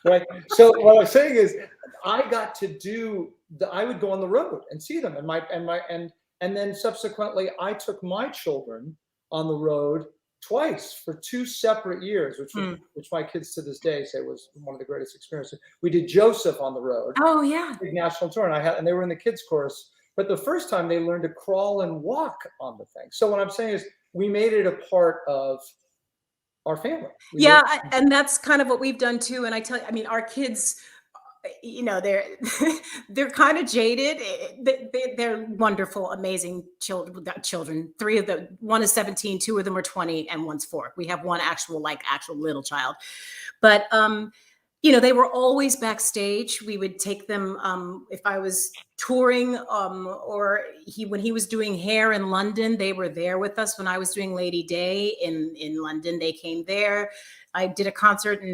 Right. So what I'm saying is, I got to do. I would go on the road and see them, and then subsequently I took my children on the road twice for 2 separate years, which my kids to this day say was one of the greatest experiences. We did Joseph on the road. Oh yeah, big national tour, and they were in the kids chorus. But the first time they learned to crawl and walk on the thing. So what I'm saying is, we made it a part of our family. Yeah, and that's kind of what we've done too. And I tell you, I mean, our kids, you know, they're kind of jaded. They're wonderful, amazing children. Three of them, one is 17, two of them are 20, and one's 4. We have one actual little child. But you know, they were always backstage. We would take them if I was touring, or when he was doing hair in London, they were there with us. When I was doing Lady Day in London, they came there. I did a concert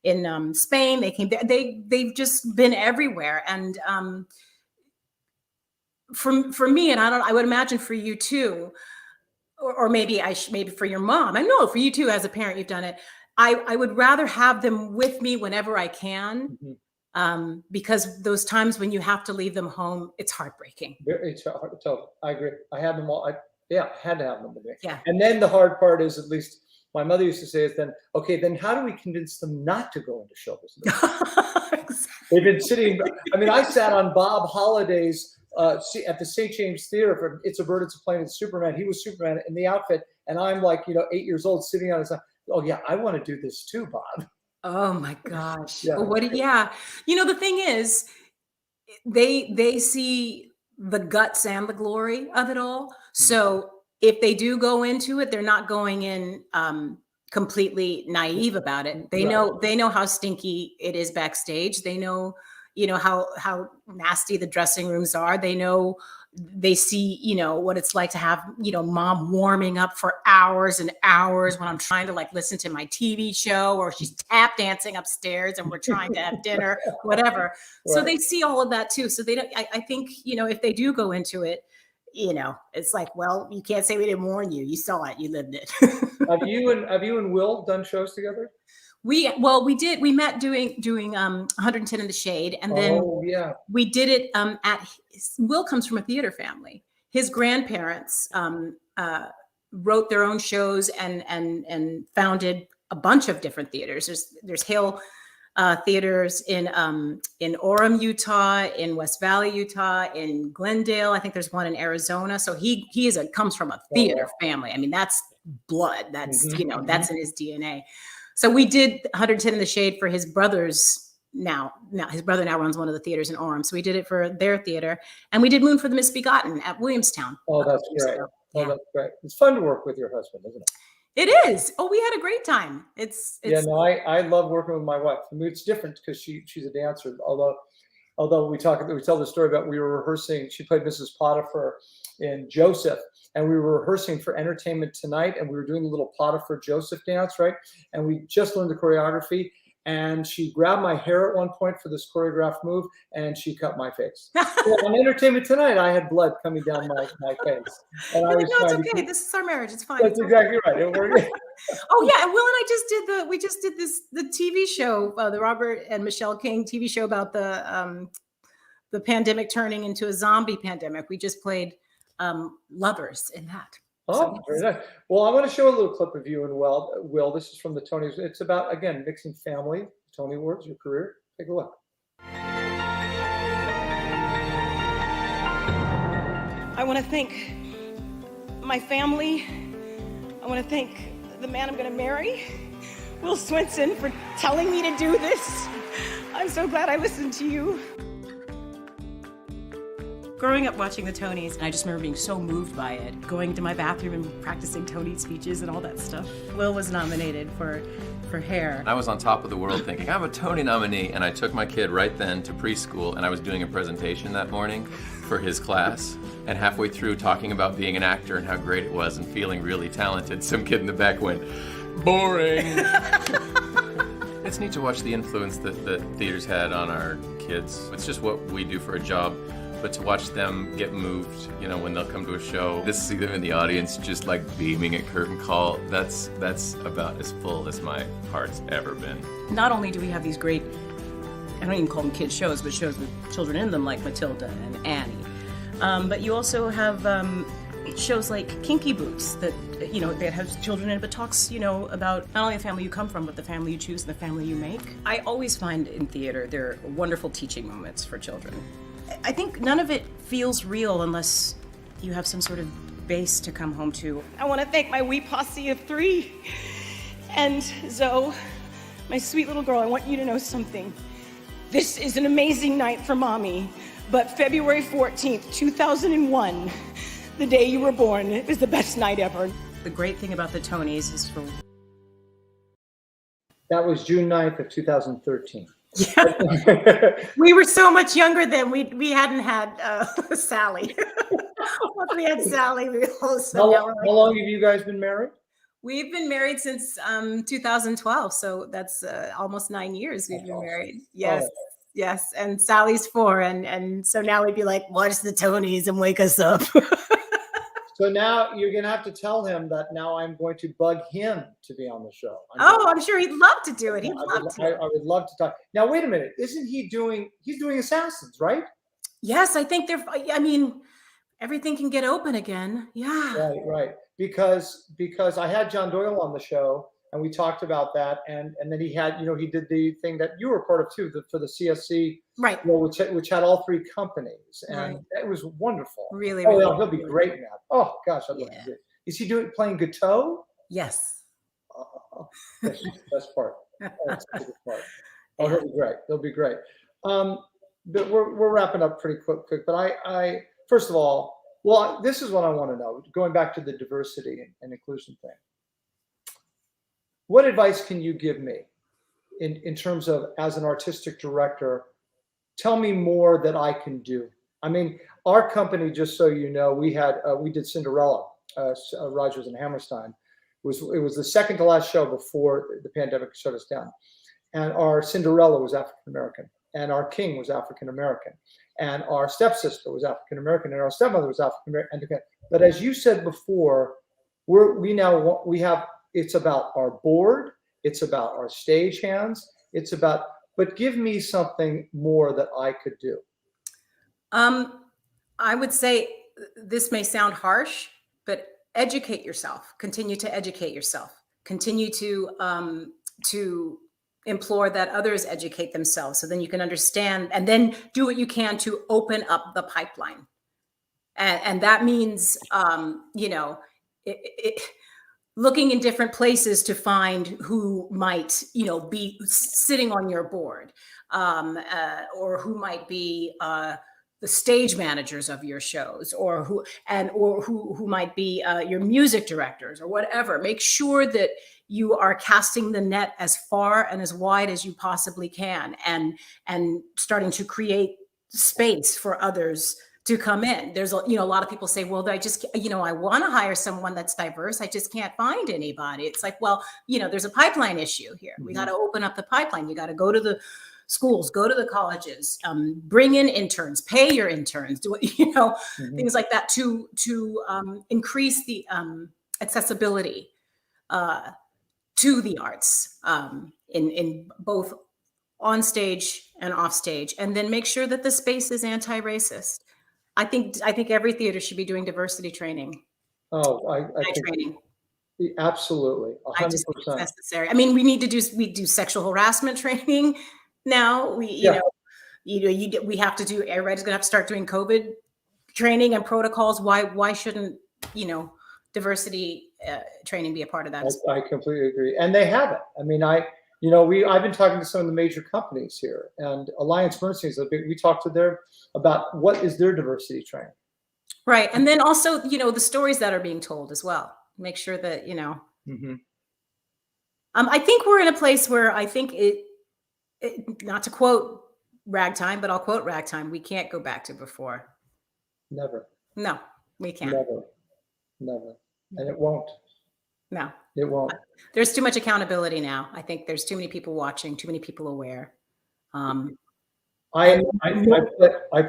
in Spain. They came there. They've just been everywhere. And for me, and I would imagine for you too, or maybe maybe for your mom. I know for you too, as a parent, you've done it. I would rather have them with me whenever I can, because those times when you have to leave them home, it's heartbreaking. It's hard to tell. I agree. I had them all. I had to have them with me. Yeah. And then the hard part is, at least my mother used to say, is then, okay, then how do we convince them not to go into show business? Exactly. They've been sitting. I mean, I sat on Bob Holliday's at the St. James Theater for It's a Bird, It's a Plane, It's Superman. He was Superman in the outfit, and I'm like, 8 years old, sitting on his. Oh yeah, I want to do this too, Bob. Oh my gosh. Yeah. Well, you know, the thing is, they see the guts and the glory of it all. So if they do go into it, they're not going in completely naive about it. They know how stinky it is backstage. They know, how nasty the dressing rooms are. They see, what it's like to have, mom warming up for hours and hours when I'm trying to listen to my TV show, or she's tap dancing upstairs and we're trying to have dinner, whatever. Right. So they see all of that too. So they don't, I think, if they do go into it, it's like, well, you can't say we didn't warn you. You saw it, you lived it. Have you and Will done shows together? We did. We met doing 110 in the Shade, and then we did it Will comes from a theater family. His grandparents wrote their own shows and founded a bunch of different theaters. There's Hill theaters in Orem, Utah, in West Valley, Utah, in Glendale. I think there's one in Arizona. So he comes from a theater family. I mean, that's blood. That's that's in his DNA. So we did 110 in the Shade for his brothers. Now his brother now runs one of the theaters in Orem. So we did it for their theater, and we did Moon for the Misbegotten at Williamstown. Oh, that's great. Oh, that's great. It's fun to work with your husband, isn't it? It is. Oh, we had a great time. It's I love working with my wife. I mean, it's different because she's a dancer. Although we tell the story about, we were rehearsing. She played Mrs. Potiphar in Joseph, and we were rehearsing for Entertainment Tonight, and we were doing the little Potiphar Joseph dance, right? And we just learned the choreography, and she grabbed my hair at one point for this choreographed move, and she cut my face. So on Entertainment Tonight, I had blood coming down my face. And I was no, it's okay. This is our marriage. It's fine. That's exactly right. It worked. Oh yeah, and Will and I we just did the TV show, the Robert and Michelle King TV show about the pandemic turning into a zombie pandemic. We just played lovers in that. Oh, very nice. Well, I want to show a little clip of you and Will. This is from the Tonys. It's about, again, mixing family, Tony Awards, your career. Take a look. I want to thank my family. I want to thank the man I'm going to marry, Will Swenson, for telling me to do this. I'm so glad I listened to you. Growing up watching the Tonys, I just remember being so moved by it, going to my bathroom and practicing Tony speeches and all that stuff. Will was nominated for Hair. I was on top of the world thinking, I'm a Tony nominee, and I took my kid right then to preschool, and I was doing a presentation that morning for his class, and halfway through talking about being an actor and how great it was and feeling really talented, some kid in the back went, boring. It's neat to watch the influence that theater's had on our kids. It's just what we do for a job. But to watch them get moved, when they'll come to a show, to see them in the audience just beaming at curtain call, that's about as full as my heart's ever been. Not only do we have these great, I don't even call them kids shows, but shows with children in them like Matilda and Annie, but you also have shows like Kinky Boots that have children in it, but talks about not only the family you come from, but the family you choose and the family you make. I always find in theater there are wonderful teaching moments for children. I think none of it feels real unless you have some sort of base to come home to. I want to thank my wee posse of 3 And Zoe, my sweet little girl, I want you to know something. This is an amazing night for mommy, but February 14th, 2001, the day you were born, is the best night ever. The great thing about the Tonys is for... That was June 9th of 2013. Yeah. We were so much younger then. We hadn't had Sally. Once we had Sally, we also... How long have you guys been married? We've been married since 2012, so that's almost 9 years we've been married. Yes, yes, and Sally's 4, and so now we'd be like, watch the Tonys and wake us up. So now you're going to have to tell him that now I'm going to bug him to be on the show. I'm sure he'd love to do it. I would love to talk. Now, wait a minute. Isn't he doing, he's doing Assassins, right? Yes, I think I mean, everything can get open again. Yeah. Right. Because I had John Doyle on the show and we talked about that. And then he had, he did the thing that you were part of too, for the CSC, right? Which had all 3 companies, and it was wonderful. Really, he'll be great now. Oh gosh, I'd love to do it. Is he playing guitar? Yes. That's the best part. That's the good part. Oh, he'll be great. He'll be great. But we're wrapping up pretty quick. But I first of all, well, this is what I want to know. Going back to the diversity and inclusion thing. What advice can you give me in terms of, as an artistic director, tell me more that I can do? I mean, our company, just so you know, we did Cinderella, Rodgers and Hammerstein. It was the second to last show before the pandemic shut us down. And our Cinderella was African American, and our king was African American, and our stepsister was African American, and our stepmother was African American. But as you said before, we have. It's about our board. It's about our stagehands. But give me something more that I could do. I would say this may sound harsh, but educate yourself. Continue to educate yourself. Continue to implore that others educate themselves, so then you can understand, and then do what you can to open up the pipeline. And that means, looking in different places to find who might, be sitting on your board, or who might be the stage managers of your shows, or who might be your music directors or whatever. Make sure that you are casting the net as far and as wide as you possibly can, and starting to create space for others to come in. There's a lot of people say, well, I just, I want to hire someone that's diverse. I just can't find anybody. It's like, well, there's a pipeline issue here. We got to open up the pipeline. You got to go to the schools, go to the colleges, bring in interns, pay your interns, do things like that to increase the accessibility to the arts in both on stage and off stage, and then make sure that the space is anti-racist. I think every theater should be doing diversity training. Oh, I think training. Absolutely, 100%. I just think it's necessary. I mean, we do sexual harassment training now. We have to do. Everybody's gonna have to start doing COVID training and protocols. Why shouldn't diversity training be a part of that? I completely agree, and they have it. I mean, I've been talking to some of the major companies here, and Alliance Bernstein is we talked to about what is their diversity training. Right, and then also the stories that are being told as well. Make sure that I think we're in a place where I think it not to quote Ragtime, but I'll quote Ragtime. We can't go back to before. Never. No, we can't. Never, and it won't. No, it won't. There's too much accountability now. I think there's too many people watching, too many people aware. I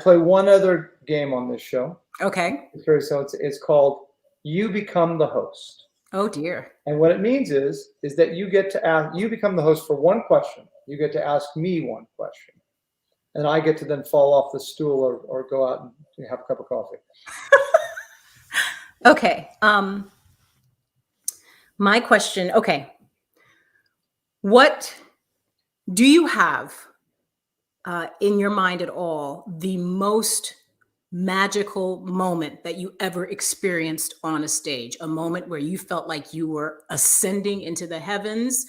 play one other game on this show. Okay. So it's called You Become the Host. Oh dear. And what it means is that you get to ask. You become the host for one question. You get to ask me one question, and I get to then fall off the stool or go out and have a cup of coffee. Okay. My question, okay. What do you have in your mind at all the most magical moment that you ever experienced on a stage, a moment where you felt like you were ascending into the heavens,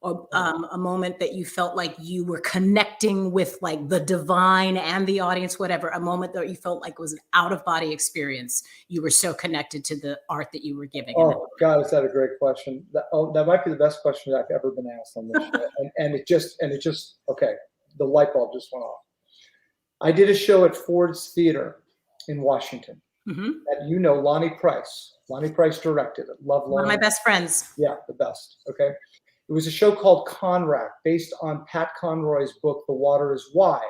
or a moment that you felt like you were connecting with like the divine and the audience, whatever, a moment that you felt like was an out-of-body experience. You were so connected to the art that you were giving. Oh God, is that a great question? That might be the best question I've ever been asked on this show. and it just okay, the light bulb just went off. I did a show at Ford's Theater in Washington. That Lonnie Price. Lonnie Price directed it. Love Lonnie. One of my best friends. Yeah, the best. Okay. It was a show called Conrack, based on Pat Conroy's book, The Water is Wide.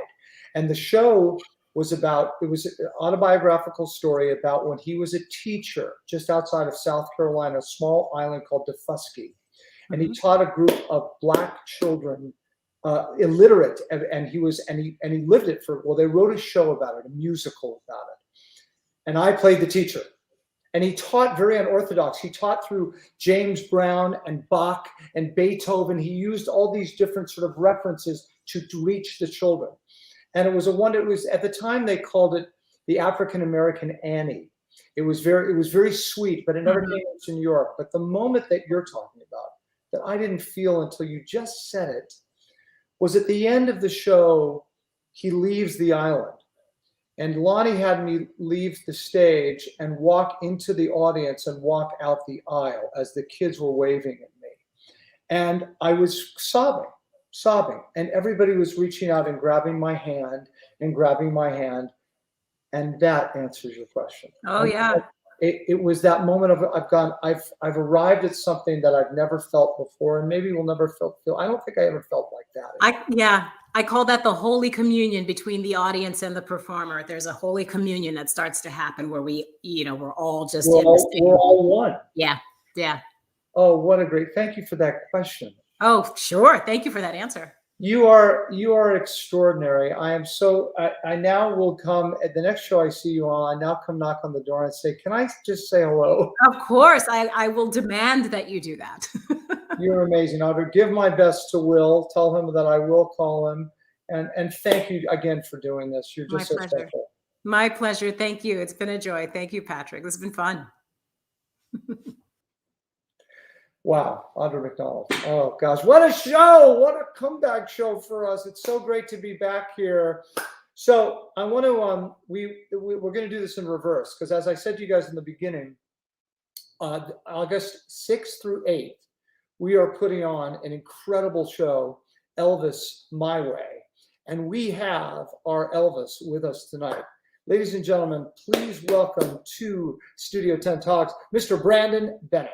And the show was it was an autobiographical story about when he was a teacher just outside of South Carolina, a small island called Defusky. And he taught a group of Black children, illiterate, and he lived it they wrote a show about it, a musical about it. And I played the teacher. And he taught very unorthodox. He taught through James Brown and Bach and Beethoven. He used all these different sort of references to reach the children. And it was at the time they called it the African American Annie. It was very sweet, but it never came to New York. But the moment that you're talking about, that I didn't feel until you just said it, was at the end of the show, he leaves the island. And Lonnie had me leave the stage and walk into the audience and walk out the aisle as the kids were waving at me. And I was sobbing. And everybody was reaching out and grabbing my hand. And that answers your question. Oh, yeah. It was that moment of I've arrived at something that I've never felt before, and maybe will never feel. I don't think I ever felt like that. I call that the holy communion between the audience and the performer. There's a holy communion that starts to happen where we're all just we're all one. Yeah. Oh, what a great! Thank you for that question. Oh, sure. Thank you for that answer. You are extraordinary. I am so. I now will come at the next show I see you on. I now come knock on the door and say, "Can I just say hello?" Of course, I will demand that you do that. You're amazing. I'll give my best to Will. Tell him that I will call him. And thank you again for doing this. You're just so special. My pleasure. Thank you. It's been a joy. Thank you, Patrick. This has been fun. Wow, Audra McDonald. Oh gosh, what a show! What a comeback show for us. It's so great to be back here. So I want to we're going to do this in reverse, because as I said to you guys in the beginning, August 6th through 8th, we are putting on an incredible show, Elvis My Way, and we have our Elvis with us tonight. Ladies and gentlemen, please welcome to Studio Tenn Talks, Mr. Brandon Bennett.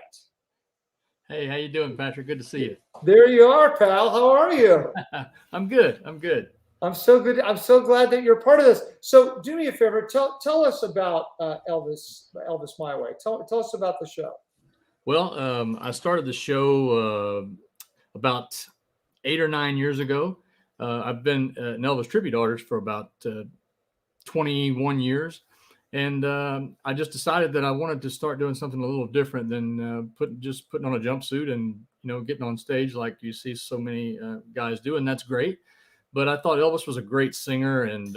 Hey, how you doing, Patrick? Good to see you. There you are, pal. How are you? I'm good. I'm so good. I'm so glad that you're part of this. So do me a favor. Tell us about Elvis My Way. Tell us about the show. Well, I started the show about 8 or 9 years ago. I've been an Elvis tribute artist for about 21 years. And I just decided that I wanted to start doing something a little different than putting on a jumpsuit and, getting on stage like you see so many guys do. And that's great. But I thought Elvis was a great singer. And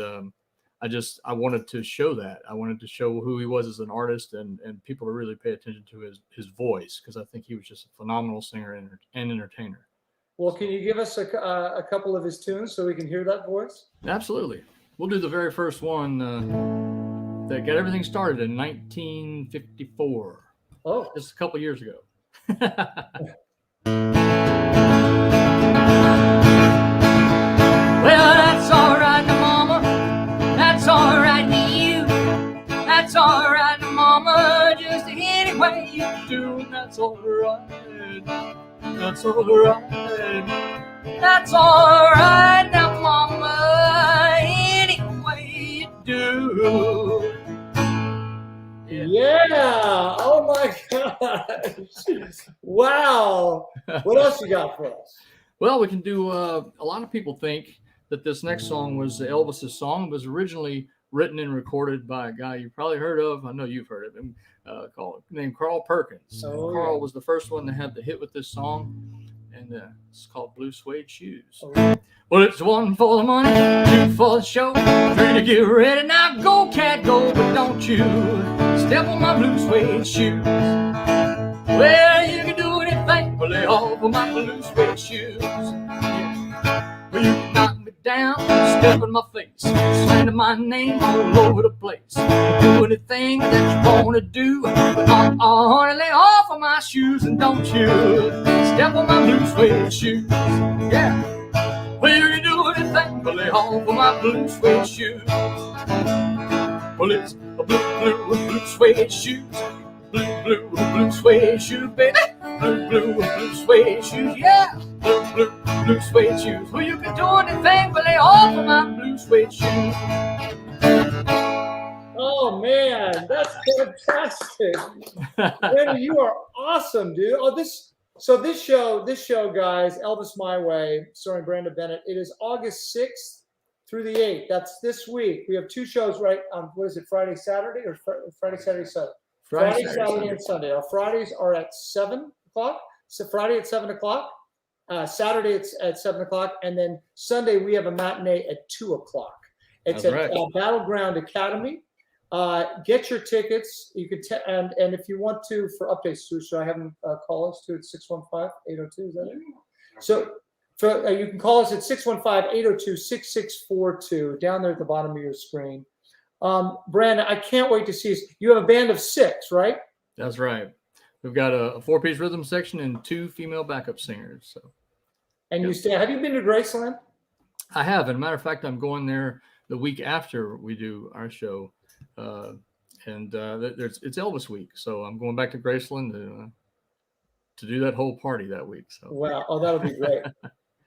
I wanted to show that. I wanted to show who he was as an artist and people to really pay attention to his voice, because I think he was just a phenomenal singer and entertainer. Well, can you give us a couple of his tunes so we can hear that voice? Absolutely. We'll do the very first one. That got everything started in 1954. Oh, just a couple years ago. Well, that's all right, Mama. That's all right to you. That's all right, Mama. Just any way you do, that's all right. That's all right. That's all right now, Mama. Any way you do. Yeah. Oh my gosh. Wow. What else you got for us? Well, we can do. A lot of people think that this next song was Elvis's song. It was originally written and recorded by a guy you've probably heard of. I know you've heard of him. Named Carl Perkins. Oh, Carl was the first one to have the hit with this song, and it's called Blue Suede Shoes. Oh. Well, it's 1 for the money, 2 for the show, 3 to get ready. Now go, cat, go, but don't you step on my blue suede shoes. Well, you can do anything, but lay off of my blue suede shoes. Yeah. Well, you can knock me down, step in my face, slander my name all over the place. Do anything that you want to do, but honey, lay off of my shoes and don't you step on my blue suede shoes. Yeah. Well, you can do anything, but lay off of my blue suede shoes. Well, it's a blue suede shoes. Blue suede shoes, baby. Blue suede shoes, yeah. Blue suede shoes. Well, you can do anything, but lay off of my blue suede shoes. Oh man, that's fantastic. Randy, you are awesome, dude. This show, guys, Elvis My Way, starring Brandon Bennett. It is August 6th through the 8th. That's this week. We have 2 shows, right? What is it? Friday, Saturday, or Friday, Saturday, Sunday? Friday, Saturday, and Sunday. Our Fridays are at 7 o'clock. So Friday at 7 o'clock. Saturday it's at 7 o'clock, and then Sunday we have a matinee at 2 o'clock. It's at Battleground Academy. Get your tickets. You can and if you want to, for updates, should I have them call us to 615-802? Is that it? So you can call us at 615-802-6642 down there at the bottom of your screen. Brandon, I can't wait to see you. You have a band of 6, right? That's right. We've got a 4-piece rhythm section and 2 female backup singers. So, and you stay. Have you been to Graceland? I have. As a matter of fact, I'm going there the week after we do our show. It's Elvis week, so I'm going back to Graceland to do that whole party that week. So wow, that'll be great.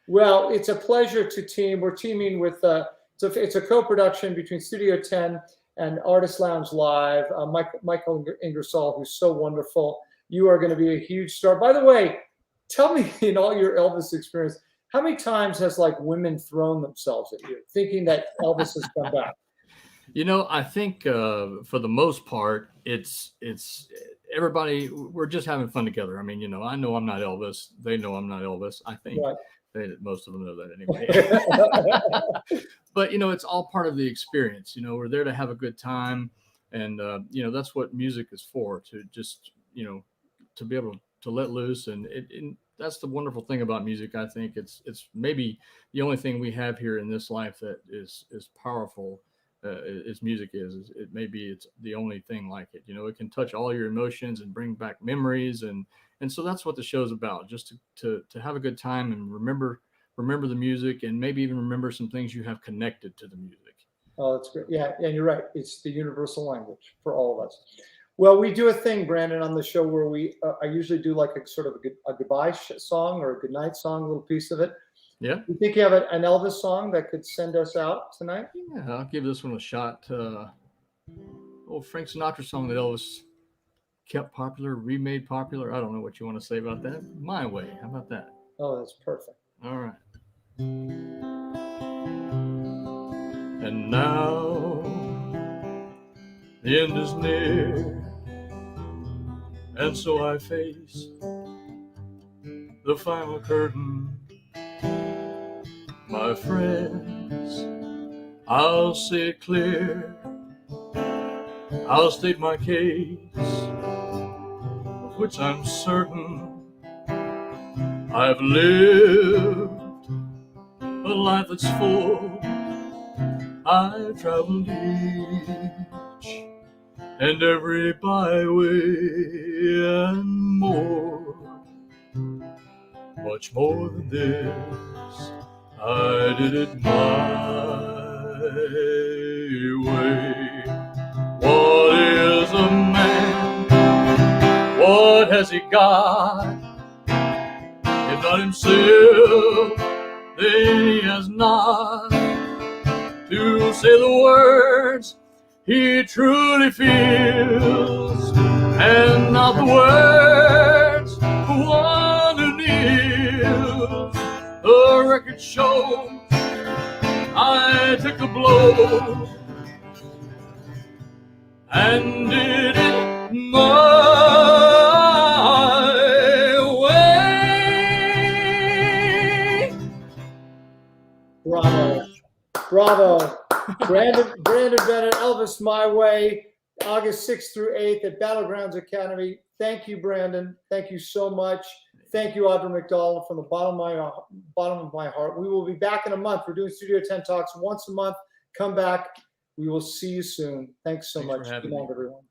Well, it's a pleasure to team. We're teaming with it's a co-production between Studio 10 and Artist Lounge Live. Michael Ingersoll, who's so wonderful. You are going to be a huge star. By the way, tell me, in all your Elvis experience, how many times has women thrown themselves at you, thinking that Elvis has come back? I think for the most part, it's everybody. We're just having fun together. I mean, I know I'm not Elvis. They know I'm not Elvis. I think most of them know that anyway. But it's all part of the experience. We're there to have a good time, and that's what music is for. To just to be able to let loose, and that's the wonderful thing about music. I think it's maybe the only thing we have here in this life that is powerful. As music is it maybe it's the only thing like it. It can touch all your emotions and bring back memories, and so that's what the show's about, just to have a good time and remember the music, and maybe even remember some things you have connected to the music. Oh, that's great. Yeah, and you're right. It's the universal language for all of us. Well, we do a thing, Brandon, on the show where I usually do a sort of a goodbye song or a goodnight song, a little piece of it. Yeah. You think you have an Elvis song that could send us out tonight? Yeah, I'll give this one a shot. Old Frank Sinatra song that Elvis kept popular, remade popular. I don't know what you want to say about that. My Way. How about that? Oh, that's perfect. All right. And now the end is near, and so I face the final curtain. My friends, I'll say it clear, I'll state my case, of which I'm certain. I've lived a life that's full, I've traveled each and every byway and more, much more than this. I did it my way. What is a man? What has he got? If not himself, then he has not to say the words he truly feels, and not the words one who kneels. The record shows I took the blow and did it my way. Bravo. Bravo. Brandon Bennett, Elvis My Way, August 6th through 8th at Battlegrounds Academy. Thank you, Brandon. Thank you so much. Thank you, Audra McDonald, from the bottom of my heart. We will be back in a month. We're doing Studio Tenn Talks once a month. Come back. We will see you soon. Thanks so much. Good night, everyone.